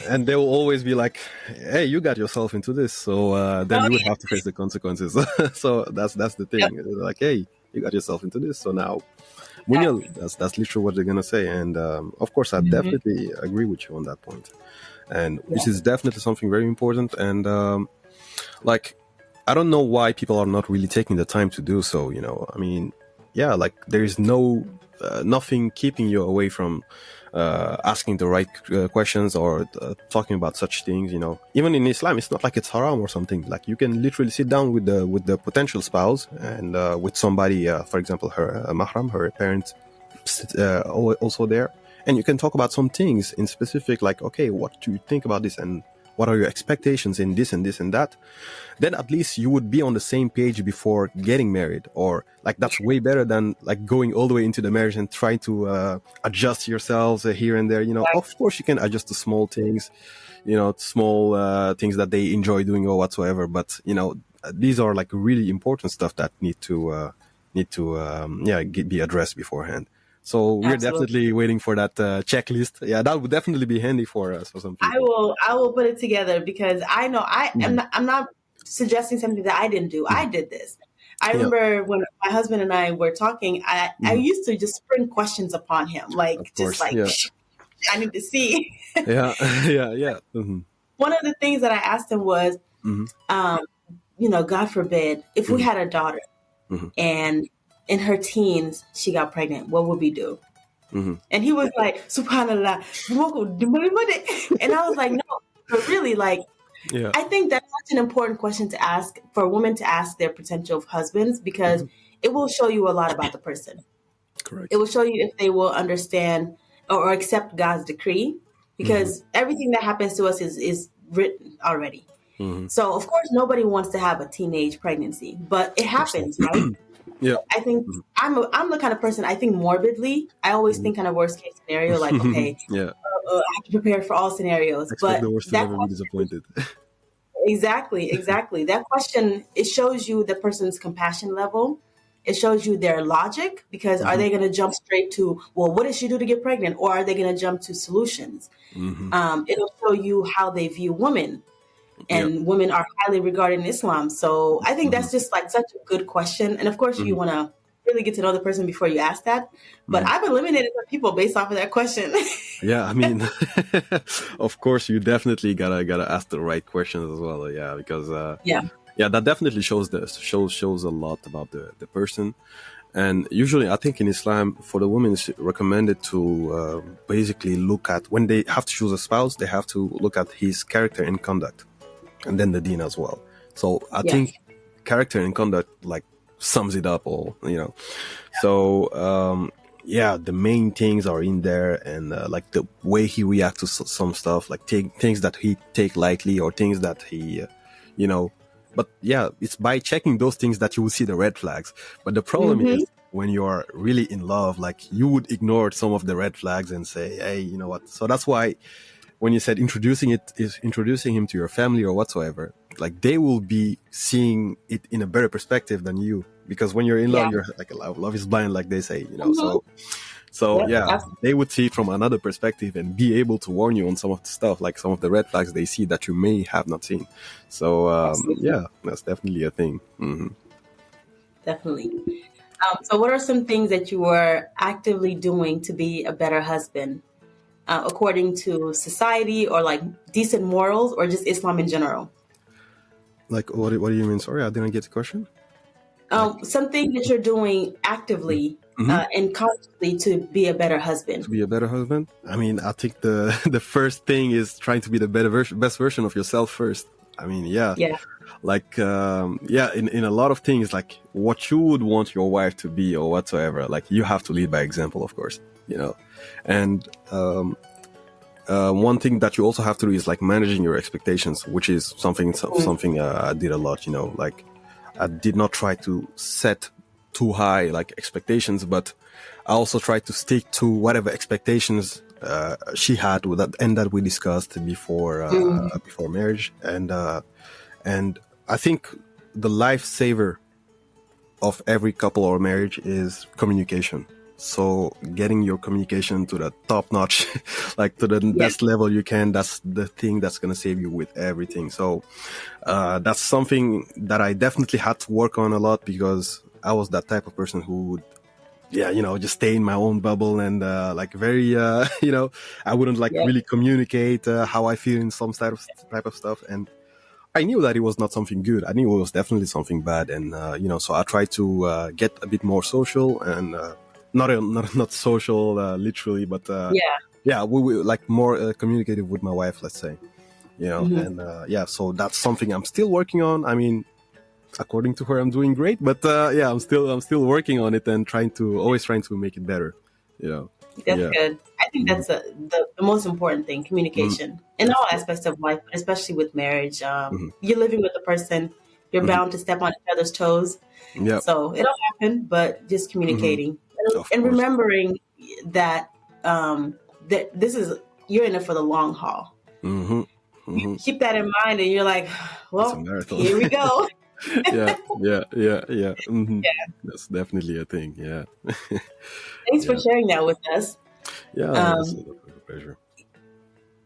And they will always be like, hey, you got yourself into this, so then you would have to face the consequences. So that's the thing. Like, hey, you got yourself into this, so now Munyal, that's literally what they're gonna say. And of course I definitely agree with you on that point, and which is definitely something very important. And like, I don't know why people are not really taking the time to do so, you know. I mean, like there is nothing keeping you away from asking the right questions or talking about such things, you know. Even in Islam, it's not like it's haram or something. Like, you can literally sit down with the potential spouse and with somebody, for example, her mahram, her parents, also there, and you can talk about some things in specific, like, okay, what do you think about this, and what are your expectations in this and this and that? Then at least you would be on the same page before getting married. Or like, that's way better than like going all the way into the marriage and trying to adjust yourselves here and there. You know, of course you can adjust to small things, you know, small things that they enjoy doing or whatsoever. But, you know, these are like really important stuff that need to be addressed beforehand. So we're definitely waiting for that checklist. Yeah, that would definitely be handy for us, for some people. I will put it together, because I know I'm not suggesting something that I didn't do. I did this. I remember when my husband and I were talking, I used to just spring questions upon him, like, I need to see. One of the things that I asked him was, you know, God forbid, if we had a daughter and in her teens she got pregnant, what would we do? And he was like, Subhanallah. And I was like, no, but really, like, I think that's such an important question to ask for women to ask their potential husbands, because it will show you a lot about the person. Correct. It will show you if they will understand or accept God's decree, because everything that happens to us is written already. So of course nobody wants to have a teenage pregnancy, but it happens, right? I think I'm the kind of person, I think morbidly. I always think kind of worst case scenario, like, okay, I have to prepare for all scenarios. Expect the worst to never be disappointed. Exactly. That question, it shows you the person's compassion level. It shows you their logic, because are they going to jump straight to, well, what did she do to get pregnant? Or are they going to jump to solutions? It'll show you how they view women. And women are highly regarded in Islam. So I think that's just like such a good question. And of course, you want to really get to know the person before you ask that. But I've eliminated some people based off of that question. I mean, of course, you definitely gotta ask the right questions as well. Yeah, because that definitely shows a lot about the person. And usually, I think in Islam, for the women, it's recommended to basically look at, when they have to choose a spouse, they have to look at his character and conduct, and then the deen as well. So I think character and conduct like sums it up all, you know. So yeah, the main things are in there, and like the way he reacts to some stuff, like things that he take lightly or things that he you know. But yeah, it's by checking those things that you will see the red flags. But the problem is when you're really in love, like you would ignore some of the red flags and say, hey, you know what? So that's why when you said introducing him to your family or whatsoever, like they will be seeing it in a better perspective than you, because when you're in love, you're like, love is blind, like they say, you know. So yeah, they would see it from another perspective and be able to warn you on some of the stuff, like some of the red flags they see that you may have not seen. So yeah, that's definitely a thing. Definitely. So what are some things that you were actively doing to be a better husband, according to society, or like decent morals, or just Islam in general? Like, what do you mean? Sorry, I didn't get the question. Something that you're doing actively and consciously to be a better husband. To be a better husband? I mean, I think the first thing is trying to be the best version of yourself first. I mean, yeah. Like, yeah, in a lot of things, like what you would want your wife to be or whatsoever, like you have to lead by example, of course, you know. And one thing that you also have to do is like managing your expectations, which is something I did a lot, you know. Like I did not try to set too high like expectations, but I also tried to stick to whatever expectations she had with that, and that we discussed before marriage. And I think the lifesaver of every couple or marriage is communication. So getting your communication to the top notch, like to the best level you can, that's the thing that's going to save you with everything. So that's something that I definitely had to work on a lot, because I was that type of person who would, you know, just stay in my own bubble and like very, you know, I wouldn't like really communicate how I feel in some type of stuff. And I knew that it was not something good. I knew it was definitely something bad. And, you know, so I tried to get a bit more social and not social literally, but we like more communicative with my wife, let's say, you know. And so that's something I'm still working on. I mean, according to her, I'm doing great, but I'm still working on it and always trying to make it better, you know. That's good. I think that's the most important thing, communication in all aspects of life, but especially with marriage. You're living with a person, you're bound to step on each other's toes. So it'll happen, but just communicating and remembering that that you're in it for the long haul. You keep that in mind, and you're like, well, here we go. Yeah. That's definitely a thing. Thanks for sharing that with us. It's a pleasure.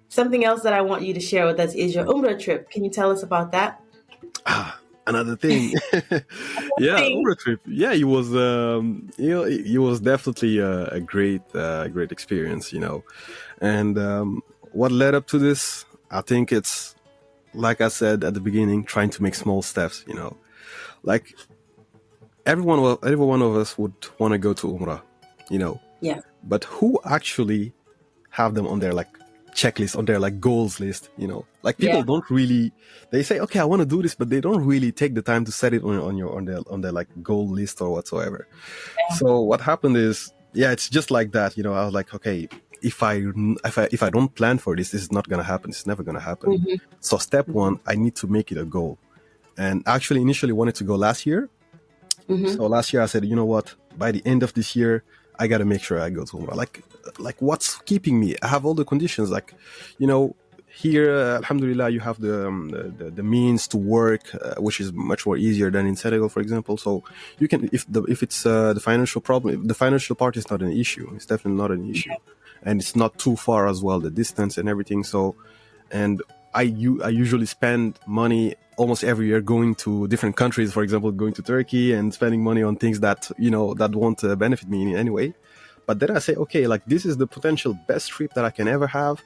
Something else that I want you to share with us is your Umrah trip. Can you tell us about that? Another thing. Umrah trip. Yeah, it was it was definitely a great experience, you know. And what led up to this, I think it's, like I said at the beginning, trying to make small steps, you know. Like every one of us would want to go to Umrah, you know. But who actually have them on their like checklist, on their like goals list, you know? Like people don't really, they say, okay, I want to do this, but they don't really take the time to set it on their like goal list or whatsoever. So what happened is, it's just like that, you know. I was like, okay, if I don't plan for this is not gonna happen. It's never gonna happen. So step one, I need to make it a goal. And actually, initially wanted to go last year. So last year I said, you know what? By the end of this year, I gotta make sure I go to Umrah. Like what's keeping me? I have all the conditions. Like, you know, here, alhamdulillah, you have the means to work, which is much more easier than in Senegal, for example. So you can, if it's the financial problem, the financial part is not an issue. It's definitely not an issue. And it's not too far as well, the distance and everything. So, and I usually spend money almost every year going to different countries, for example, going to Turkey and spending money on things that, you know, that won't benefit me in any way. But then I say, okay, like this is the potential best trip that I can ever have.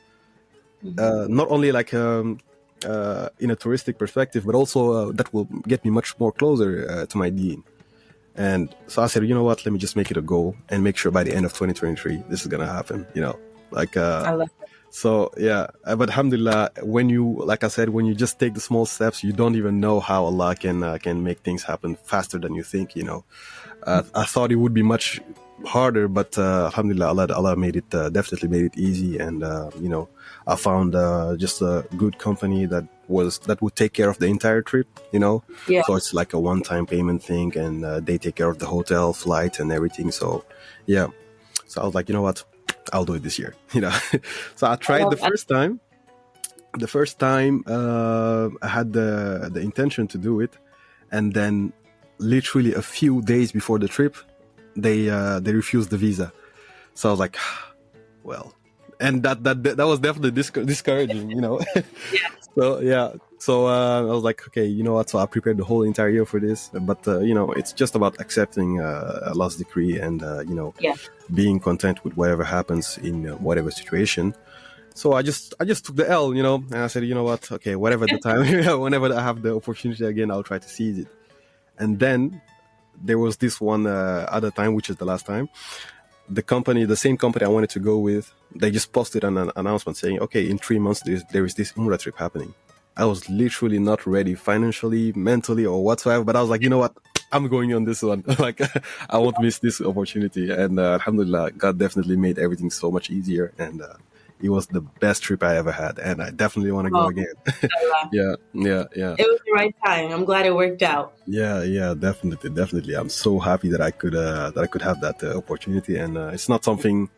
Not only like in a touristic perspective, but also that will get me much more closer to my deen. And so I said, you know what, let me just make it a goal and make sure by the end of 2023, this is going to happen, you know, like, I love that. So yeah, but alhamdulillah, when you, like I said, when you just take the small steps, you don't even know how Allah can make things happen faster than you think. I thought it would be much harder, but alhamdulillah, Allah made it, definitely made it easy. And I found just a good company that would take care of the entire trip. Yeah. So it's like a one-time payment thing, and they take care of the hotel, flight, and everything. So yeah, so I was like, you know what, I'll do it this year. So I tried the first time. The first time I had the intention to do it, and then literally a few days before the trip, they refused the visa. So I was like, well, and that was definitely discouraging. So yeah, so I was like, okay, you know what? So I prepared the whole entire year for this, but it's just about accepting Allah's decree and Yeah. being content with whatever happens in whatever situation. So I just took the L, and I said, you know what? Okay, whatever the time, whenever I have the opportunity again, I'll try to seize it. And then there was this one other time, which is the last time. The same company I wanted to go with, they just posted an announcement saying, okay, in 3 months, there is this Umrah trip happening. I was literally not ready financially, mentally, or whatsoever. But I was like, you know what? I'm going on this one. Like, I won't miss this opportunity. And alhamdulillah, God definitely made everything so much easier. And it was the best trip I ever had. And I definitely want to go again. Yeah. It was the right time. I'm glad it worked out. Yeah, definitely. I'm so happy that I could have that opportunity. And it's not something,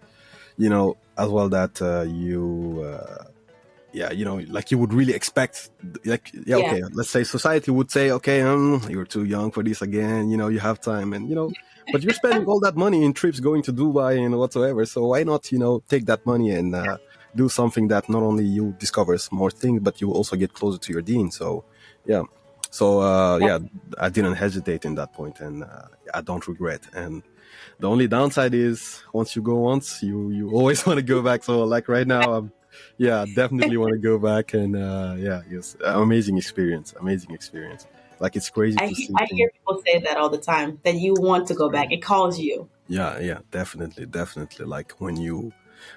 as well that like you would really expect, like, okay, let's say society would say, okay, you're too young for this again, you have time, and but you're spending all that money in trips going to Dubai and whatsoever, so why not take that money and do something that not only you discover more things, but you also get closer to your deen. So I didn't hesitate in that point, and I don't regret. And the only downside is once you go once, you always want to go back. So like right now, definitely want to go back. And yes, amazing experience. Like, it's crazy to see. I hear people say that all the time, that you want to go back. It calls you. Yeah, definitely. Like when you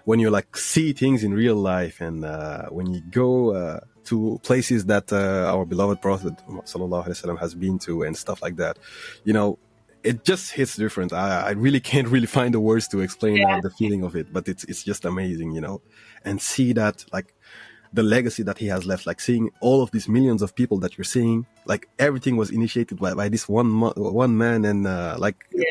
like see things in real life, and when you go to places that our beloved Prophet sallallahu alaihi wasallam has been to and stuff like that, it just hits different. I really can't really find the words to explain the feeling of it, but it's just amazing, and see that, like, the legacy that he has left, like seeing all of these millions of people that you're seeing, like everything was initiated by this one man, and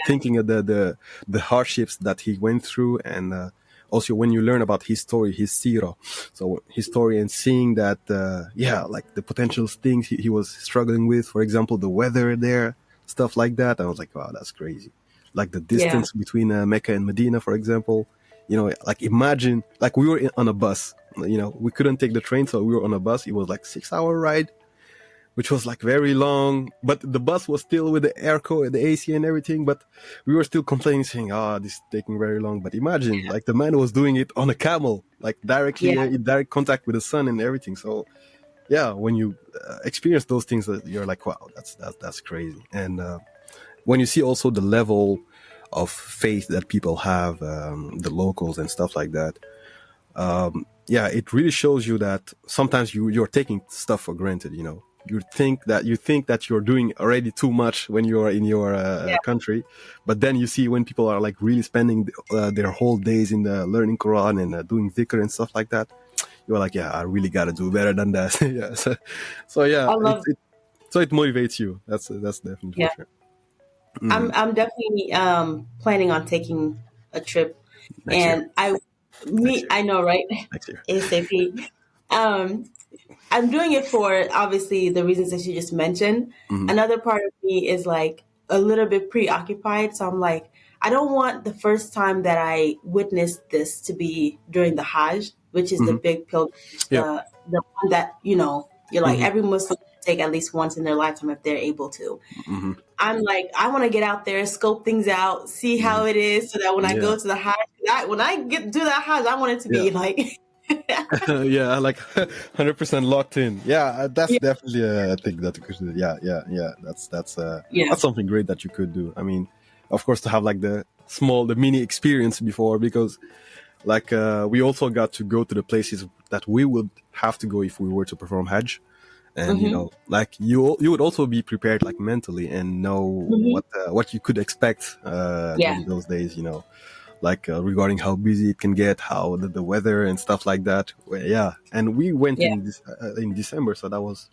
thinking of the hardships that he went through, and also when you learn about his story, his seerah, so his story, and seeing that like the potential things he was struggling with, for example, the weather there, stuff like that, I was like, wow, that's crazy. Like the distance between Mecca and Medina, for example, like imagine, like we were on a bus, we couldn't take the train, so we were on a bus. It was like 6-hour ride, which was like very long, but the bus was still with the airco, the AC and everything, but we were still complaining, saying, this is taking very long. But imagine, like, the man was doing it on a camel, like directly in direct contact with the sun and everything. So yeah, when you experience those things, you're like, wow, that's crazy. And when you see also the level of faith that people have, the locals and stuff like that, it really shows you that sometimes you're taking stuff for granted. You think that you're doing already too much when you're in your country, but then you see when people are like really spending their whole days in the learning Quran and doing dhikr and stuff like that, you're like, I really gotta do better than that. So yeah, so it motivates you. That's definitely for sure. I'm definitely planning on taking a trip, Next and year. I know, right? Next year. ASAP. I'm doing it for obviously the reasons that you just mentioned. Mm-hmm. Another part of me is like a little bit preoccupied, so I'm like, I don't want the first time that I witnessed this to be during the Hajj, which is the big pilgrimage, the one that you're like every Muslim should take at least once in their lifetime if they're able to. Mm-hmm. I'm like, I want to get out there, scope things out, see how it is, so that when I go to the Hajj, when I get to that Hajj, I want it to be like. Like 100% locked in. That's definitely a thing that you could do. That's something great that you could do. I mean, of course, to have like the mini experience before, because like we also got to go to the places that we would have to go if we were to perform Hajj. And like you would also be prepared, like mentally, and know what you could expect during those days. Like regarding how busy it can get, how the weather and stuff like that. Well, yeah, and we went in December, so that was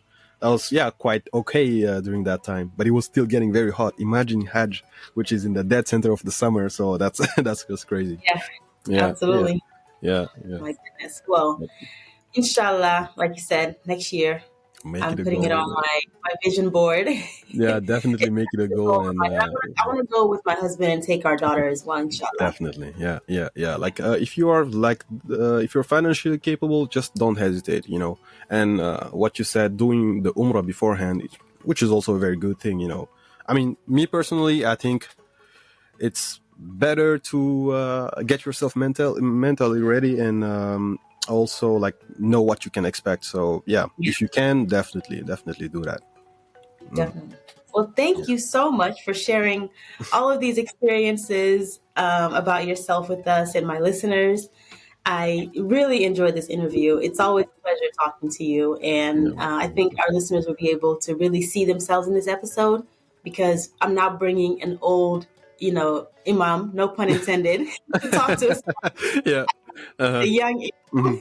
quite okay during that time. But it was still getting very hot. Imagine Hajj, which is in the dead center of the summer, so that's that's just crazy. Yeah, absolutely. Yeah. My goodness. Well, inshallah, like you said, next year. I'm putting it on my vision board. Yeah, definitely make it a goal. And I want to go with my husband and take our daughter as well, inshallah. Definitely. Yeah. Like if you are if you're financially capable, just don't hesitate, And what you said, doing the Umrah beforehand, which is also a very good thing, I mean, me personally, I think it's better to get yourself mentally ready and also like know what you can expect. So yeah, if you can, definitely do that. Definitely. Well, thank you so much for sharing all of these experiences about yourself with us and my listeners. I really enjoyed this interview. It's always a pleasure talking to you. And I think our listeners will be able to really see themselves in this episode, because I'm not bringing an old, imam, no pun intended, to talk to us. A young but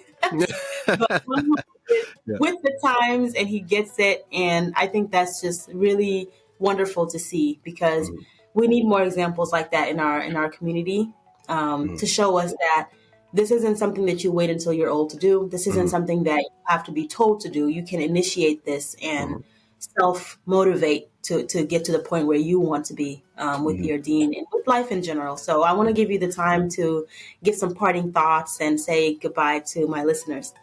with the times, and he gets it. And I think that's just really wonderful to see, because we need more examples like that in our community to show us that this isn't something that you wait until you're old to do. This isn't something that you have to be told to do. You can initiate this and self-motivate to get to the point where you want to be with your deen and with life in general. So I want to give you the time to give some parting thoughts and say goodbye to my listeners.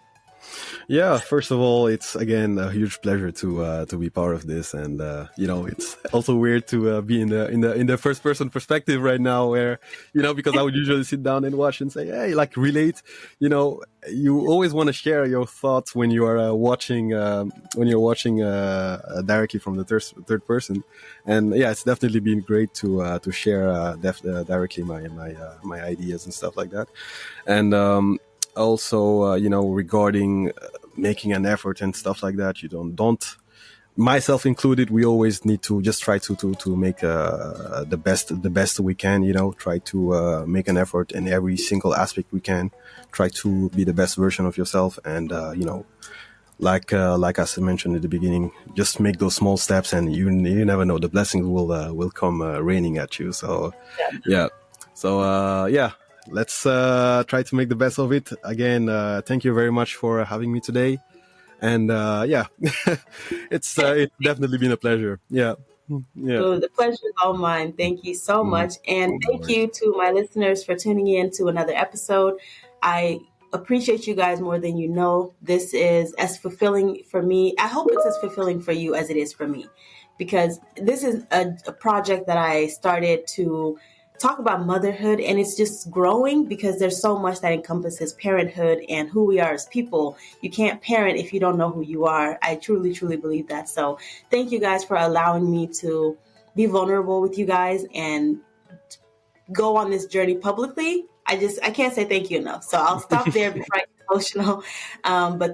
Yeah, first of all, it's again a huge pleasure to be part of this, and it's also weird to be in the first person perspective right now, where because I would usually sit down and watch and say, hey, like relate. You always want to share your thoughts when you are watching directly from the third person, and yeah, it's definitely been great to share directly my ideas and stuff like that, and. Also, regarding making an effort and stuff like that, you don't myself included, we always need to just try to make the best we can, try to make an effort in every single aspect we can, try to be the best version of yourself, and like as I mentioned at the beginning, just make those small steps, and you never know, the blessings will come raining at you. So yeah. Let's try to make the best of it. Again, thank you very much for having me today. And it's definitely been a pleasure. Yeah. So the pleasure is all mine. Thank you so much. And thank you to my listeners for tuning in to another episode. I appreciate you guys more than you know. This is as fulfilling for me. I hope it's as fulfilling for you as it is for me, because this is a project that I started to talk about motherhood, and it's just growing because there's so much that encompasses parenthood and who we are as people. You can't parent if you don't know who you are. I truly, truly believe that. So thank you guys for allowing me to be vulnerable with you guys and go on this journey publicly. I can't say thank you enough. So I'll stop there before I get emotional. But